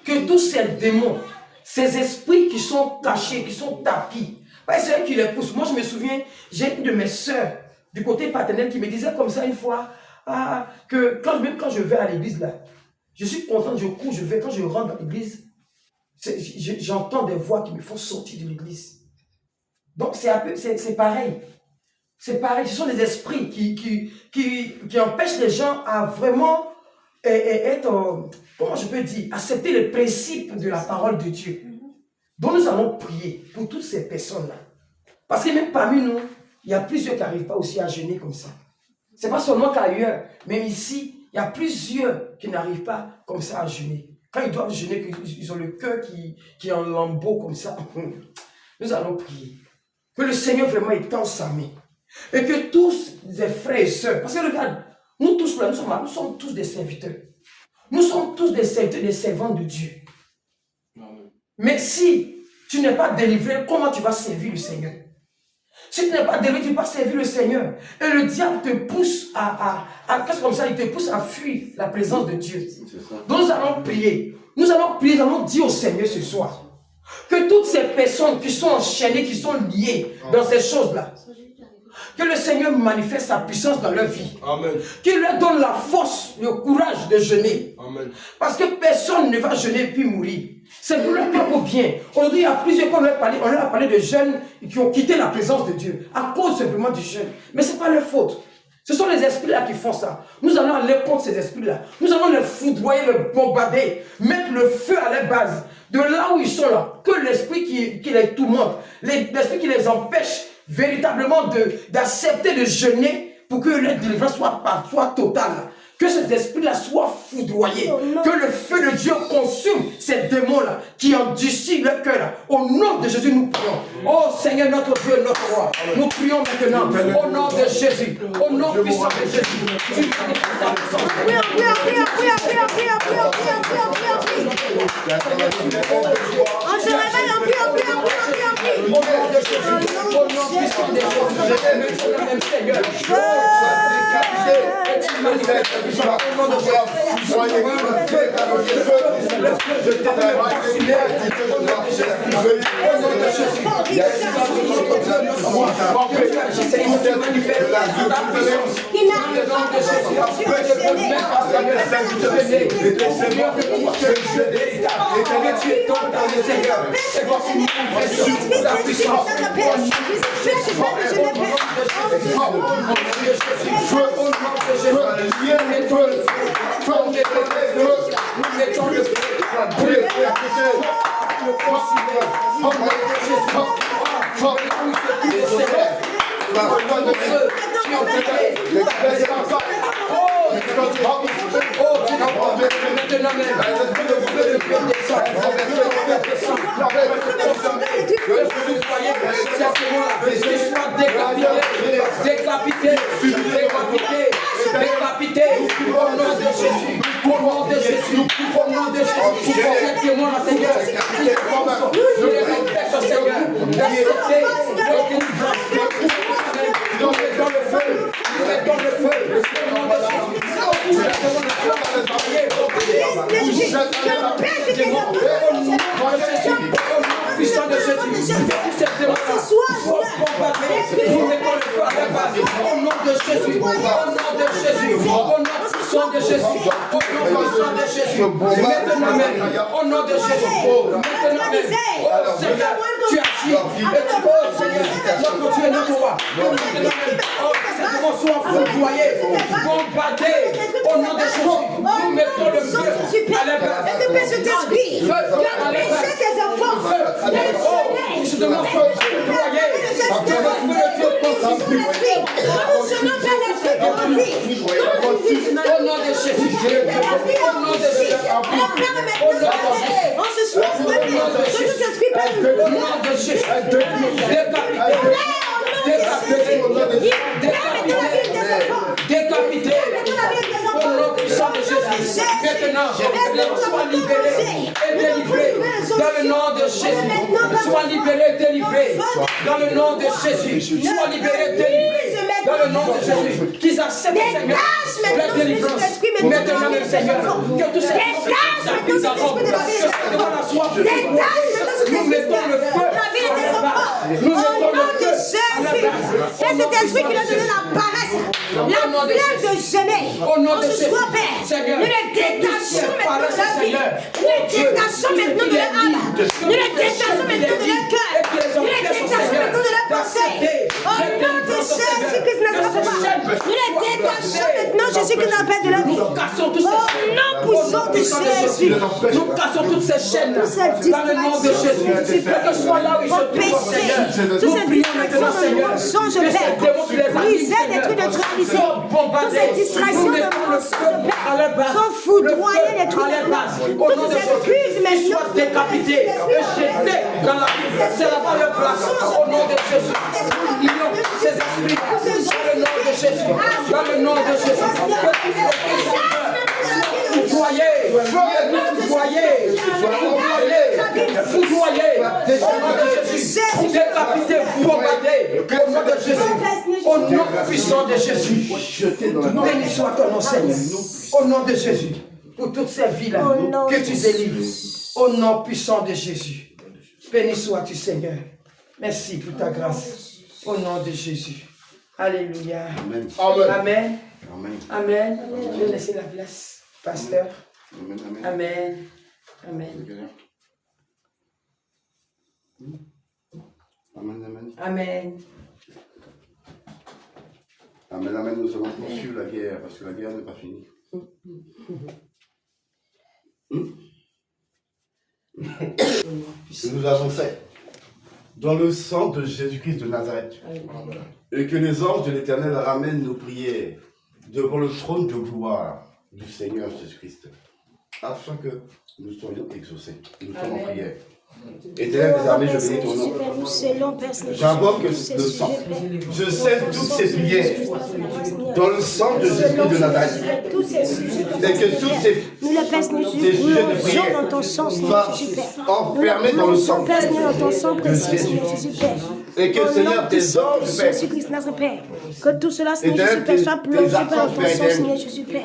Que tous ces démons, ces esprits qui sont cachés, qui sont tapis, c'est eux qui les poussent. Moi je me souviens, j'ai une de mes soeurs du côté paternel qui me disait comme ça une fois, que même quand je vais à l'église là, je suis content, je cours, je vais, quand je rentre dans l'église, j'entends des voix qui me font sortir de l'église. Donc c'est pareil. C'est pareil, ce sont des esprits qui empêchent les gens à vraiment être, comment je peux dire, accepter les principes de la parole de Dieu. Donc nous allons prier pour toutes ces personnes-là. Parce que même parmi nous, il y a plusieurs qui n'arrivent pas aussi à jeûner comme ça. Ce n'est pas seulement qu'ailleurs, même ici, il y a plusieurs qui n'arrivent pas comme ça à jeûner. Quand ils doivent jeûner, ils ont le cœur qui est en lambeaux comme ça. Nous allons prier. Que le Seigneur vraiment étende sa main. Et que tous les frères et sœurs, parce que regarde, nous tous là, nous sommes tous des serviteurs. Nous sommes tous des serviteurs, des servants de Dieu. Mais si tu n'es pas délivré, comment tu vas servir le Seigneur? Si tu n'es pas délivré, tu ne peux pas servir le Seigneur. Et le diable te pousse qu'est-ce comme ça, il te pousse à fuir la présence de Dieu. Donc nous allons prier. Nous allons dire au Seigneur ce soir que toutes ces personnes qui sont enchaînées, qui sont liées dans ces choses-là, que le Seigneur manifeste sa puissance dans leur vie. Amen. Qu'il leur donne la force, le courage de jeûner. Amen. Parce que personne ne va jeûner puis mourir. C'est pour leur propre bien. Aujourd'hui, il y a plusieurs, on leur a parlé de jeunes qui ont quitté la présence de Dieu à cause simplement du jeûne. Mais ce n'est pas leur faute. Ce sont les esprits-là qui font ça. Nous allons aller contre ces esprits-là. Nous allons les foudroyer, les bombarder, mettre le feu à leur base. De là où ils sont là, que l'esprit qui les tourmente, l'esprit qui les empêche véritablement d'accepter de jeûner pour que leur délivrance soit totale. Que cet esprit-là soit foudroyé. Que le feu de Dieu consume ces démons-là qui endurcissent leur cœur. Au nom de Jésus, nous prions. Oh Seigneur, notre Dieu, notre roi. Nous prions maintenant au nom de Jésus. Au nom puissant de Jésus. Tu manifestes ta puissance. On se réveille en priant. Au nom de Jésus. Au nom puissant de Jésus. Tu manifestes ta puissance. Au nom de Jésus. Décapité, au nom de Jésus, au nom de Jésus, au nom de Jésus, acceptez-moi la Seigneur, je les respecte Seigneur, d'accepter notre délivrance, nous mettons le feu, au nom de Jésus, puissant de Jésus, nous mettons le feu à la base, au nom de Jésus, au nom de Jésus, au nom puissant de Jésus. Au nom puissant de Jésus. Maintenant même. Au nom de Jésus. Maintenant même. Oh Seigneur, tu agis. Et tu, oh Seigneur, notre Dieu, notre roi. Maintenant même. Oh, c'est qu'on soit foudroyé, bombardé. Au nom de Jésus. Nous mettons le feu à la base. Et de cet esprit, qui a empêché tes enfants de se donner. Au nom de Jésus. Au nom de Jésus. On se souhaite que tout esprit peut au nom de Jésus. Décapité. Au nom puissant de Jésus. Maintenant, sois libéré et délivré. Dans le nom de Jésus. Sois libéré et délivré. Dans le nom de Jésus. Sois libéré et délivré. Dans le nom de Jésus. Qu'ils acceptent, Seigneur, la délivrance. Maintenant, même Seigneur, que tous ces esprits de la soif, nous mettons le feu. Nous mettons le feu. C'est cet esprit qui a donné la paresse, la flemme de jeûner. On se soit Père. Nous le détachons maintenant de la vie. Nous le détachons maintenant de leur âme. Nous le détachons maintenant de leur cœur. Nous le détachons maintenant de leur pensée. Au nom de Jésus-Christ de Nazareth. Nous le détachons maintenant, Jésus-Christ de Nazareth de la vie. Au nom puissant de Jésus. Nous cassons toutes ces chaînes dans le nom de Jésus. Que ce soit là où il se trouve, Seigneur. Nous prions maintenant, Seigneur. Mensonge, Père. Brisez des trucs de réaliser. Toutes ces distractions de mensonge, Père, sont foudroyées des trucs de base. Toutes ces excuses, mais soient décapités et jetés dans la vie. C'est là-bas leur place. Au nom de Jésus. Nous lions ces esprits dans le nom de Jésus. Dans le nom de Jésus. Foudroyés, au nom de Jésus, décapités, bombardés, au nom de Jésus, au nom puissant de Jésus, béni soit ton nom, Seigneur, au nom de Jésus, pour toutes ces vies-là que tu délivres, au nom puissant de Jésus, béni sois-tu, Seigneur, merci pour ta grâce, au nom de Jésus, alléluia, amen, amen, je vais laisser la place, pasteur. Amen. Amen. Amen. Amen, amen, nous allons poursuivre la guerre, parce que la guerre n'est pas finie. Que nous avons fait dans le sang de Jésus-Christ de Nazareth. Et que les anges de l'Éternel ramènent nos prières devant le trône de gloire du Seigneur Jésus-Christ, afin que nous soyons exaucés. Nous sommes en prière. Éternel des armées, je bénis ton nom. J'invoque le sang. Je scelle toutes ces prières dans le sang de Jésus de Nazareth. Et que tous ces sujets de prière soient enfermés dans le sang de Jésus. Et que Seigneur, tes anges, Père, que tout cela, Seigneur Jésus, soit plongé par ton sang, Seigneur Jésus, Père.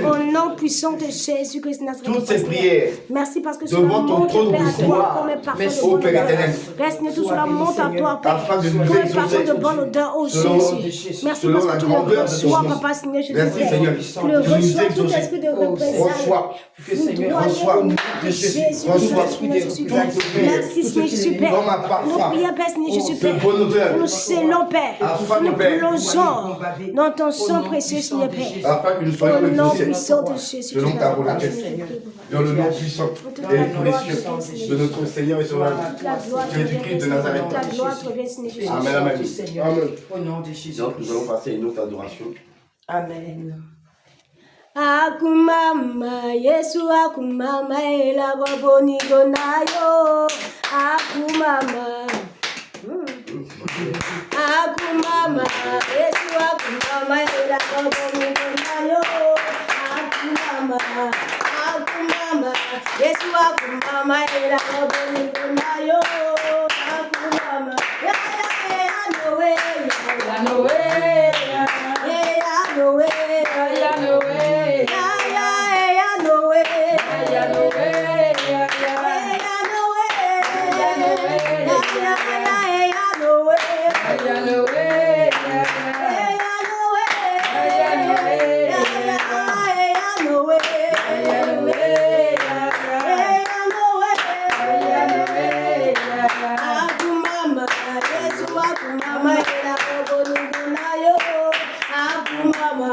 Au nom puissant de Jésus-Christ, toutes ces prières merci parce que devant ton trône de gloire. Ô Père éternel, Reste tout cela monte à toi, Père. afin de nous exaucer de bonne odeur, oh Jésus. Merci parce que tu le reçois, Papa, Seigneur Jésus. Merci Seigneur, Tu le reçois, tout esprit de représailles. reçois, reçois, Jésus, reçois, merci Seigneur Jésus, Père. comme un parfum, Nous prions, Père, Seigneur Jésus, de Père. bonne odeur, Nous scellons, Père. afin Nous de Père, plongeons dans ton sang précieux, Seigneur Père. afin que nous Au soyons nom exaucés puissant de Jésus. selon ta volonté, dans le nom puissant et précieux de notre Seigneur et Sauveur Jésus-Christ de Nazareth. Amen, amen. Au nom de Jésus. Donc nous allons passer à une autre adoration. Amen. Akumama Yesu akumama ela goboni gonayo akumama akumama Yesu akumama ela goboni gonayo akumama akumama Yesu akumama ela goboni gonayo akumama ya no way no way no way no way no way akumama,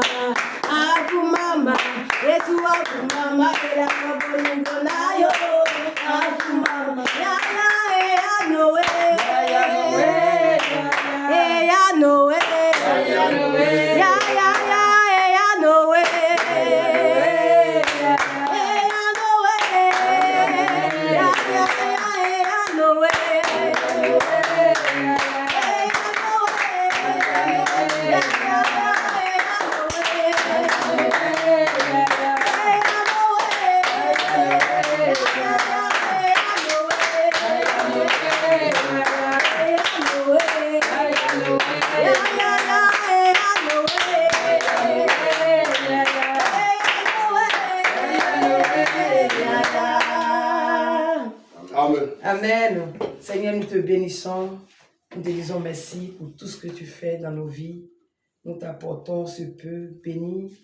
akumama, Yesu akumama, kila kaburingo nayo, akumama, ya Noe, ya Noe, ya Noe, ya Noe, ya Noe, Amen. Seigneur, nous te bénissons. Nous te disons merci pour tout ce que tu fais dans nos vies. Nous t'apportons ce peu béni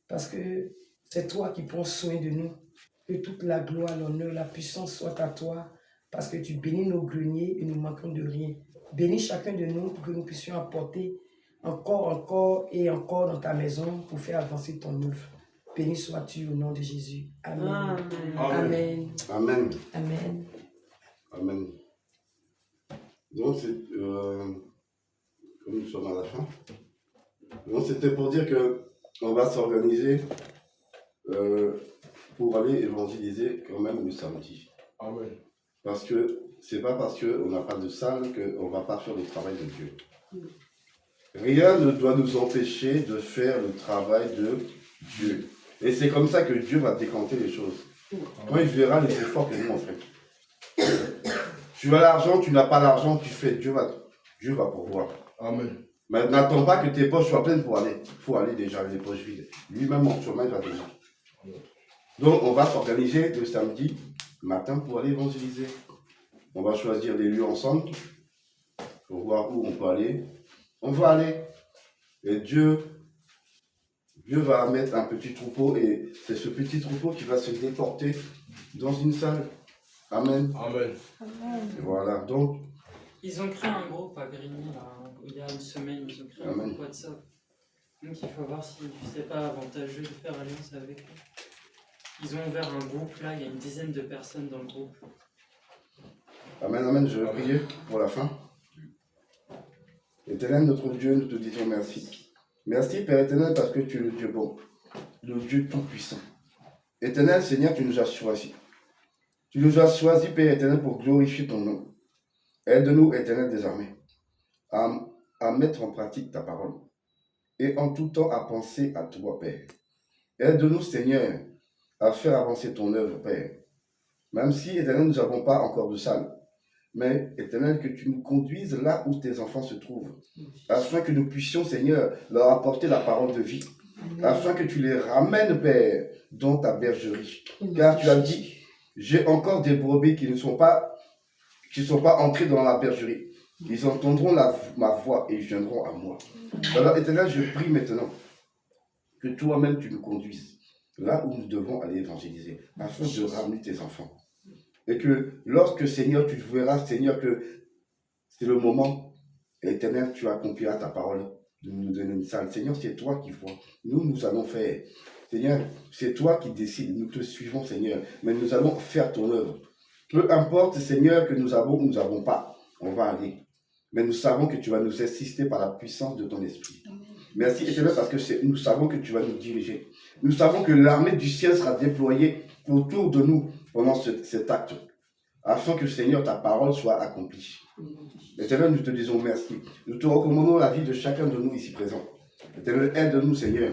parce que c'est toi qui prends soin de nous. Que toute la gloire, l'honneur, la puissance soit à toi parce que tu bénis nos greniers et nous ne manquons de rien. Bénis chacun de nous pour que nous puissions apporter encore et encore dans ta maison pour faire avancer ton œuvre. Béni sois-tu au nom de Jésus. Amen. Amen. Amen. Amen. Amen. Donc, comme nous sommes à la fin, donc c'était pour dire qu'on va s'organiser pour aller évangéliser quand même le samedi. Amen. Parce que c'est pas parce qu'on n'a pas de salle qu'on ne va pas faire le travail de Dieu. Rien ne doit nous empêcher de faire le travail de Dieu. Et c'est comme ça que Dieu va décanter les choses. Quand il verra les efforts que nous on fait. Tu as l'argent, tu n'as pas l'argent, tu fais, Dieu va pourvoir. Amen. Mais n'attends pas que tes poches soient pleines pour aller. Il faut aller déjà les poches vides. Lui-même en chemin, il va déjà. Donc on va s'organiser le samedi matin pour aller évangéliser. On va choisir des lieux ensemble pour voir où on peut aller. On va aller. Et Dieu va mettre un petit troupeau et c'est ce petit troupeau qui va se déporter dans une salle. Amen. Amen. Voilà, donc. Ils ont créé un groupe à Grigny, là, il y a une semaine, ils ont créé un groupe WhatsApp. Donc il faut voir si c'est pas avantageux de faire alliance avec eux. Ils ont ouvert un groupe là, il y a une dizaine de personnes dans le groupe. Amen, amen, je vais prier pour la fin. Éternel, notre Dieu, nous te disons merci. Merci, Père éternel, parce que tu es le Dieu bon, le Dieu tout-puissant. Éternel, Seigneur, tu nous as choisis. Tu nous as choisis, Père éternel, pour glorifier ton nom. Aide-nous, éternel, désormais, à mettre en pratique ta parole et en tout temps à penser à toi, Père. Aide-nous, Seigneur, à faire avancer ton œuvre, Père. Même si, éternel, nous n'avons pas encore de salle, mais, éternel, que tu nous conduises là où tes enfants se trouvent, afin que nous puissions, Seigneur, leur apporter la parole de vie, afin que tu les ramènes, Père, dans ta bergerie. Car tu as dit, j'ai encore des brebis qui ne sont pas entrés dans la bergerie. Ils entendront ma voix et ils viendront à moi. Alors, éternel, je prie maintenant que toi-même tu nous conduises là où nous devons aller évangéliser, afin de ramener tes enfants. Et que lorsque, Seigneur, tu verras, Seigneur, que c'est le moment, éternel, tu accompliras ta parole de nous donner une salle. Seigneur, c'est toi qui vois. Nous allons faire. Seigneur, c'est toi qui décides. Nous te suivons, Seigneur. Mais nous allons faire ton œuvre. Peu importe, Seigneur, que nous avons pas. On va aller. Mais nous savons que tu vas nous assister par la puissance de ton esprit. Merci, éternel, parce que nous savons que tu vas nous diriger. Nous savons que l'armée du ciel sera déployée autour de nous pendant cet acte, afin que, Seigneur, ta parole soit accomplie. Éternel, nous te disons merci. Nous te recommandons la vie de chacun de nous ici présents. Éternel, aide-nous, Seigneur,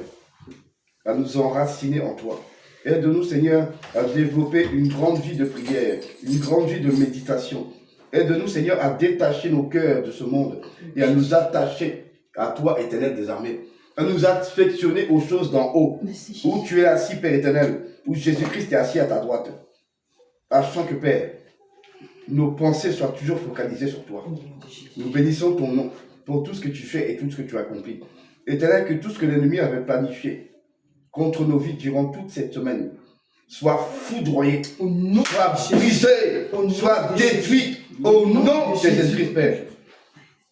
à nous enraciner en toi. Aide-nous, Seigneur, à développer une grande vie de prière, une grande vie de méditation. Aide-nous, Seigneur, à détacher nos cœurs de ce monde et à nous attacher à toi, éternel des armées. À nous affectionner aux choses d'en haut, où tu es assis, Père éternel, où Jésus-Christ est assis à ta droite. Afin que, Père, nos pensées soient toujours focalisées sur toi. Nous bénissons ton nom pour tout ce que tu fais et tout ce que tu accomplis. Éternel, que tout ce que l'ennemi avait planifié contre nos vies durant toute cette semaine soit foudroyé, soit brisé, soit détruit au nom de Jésus-Christ, Père.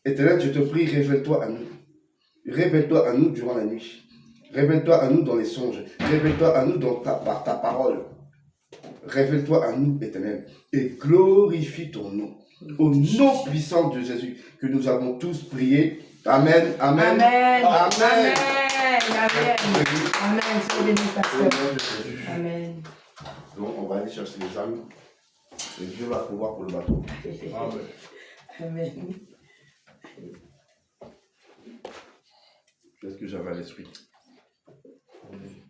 Éternel, je te prie, révèle-toi à nous. Révèle-toi à nous durant la nuit. Révèle-toi à nous dans les songes. Révèle-toi à nous par ta parole. Révèle-toi à nous, Éternel, et glorifie ton nom. Au nom puissant de Jésus, que nous avons tous prié. Amen, amen, Amen. amen. Amen. Amen. Soyez bénis, pasteur. Amen. Donc, on va aller chercher les âmes. Et Dieu va pouvoir pour le bateau. Amen. Amen. Qu'est-ce que j'avais à l'esprit? Amen.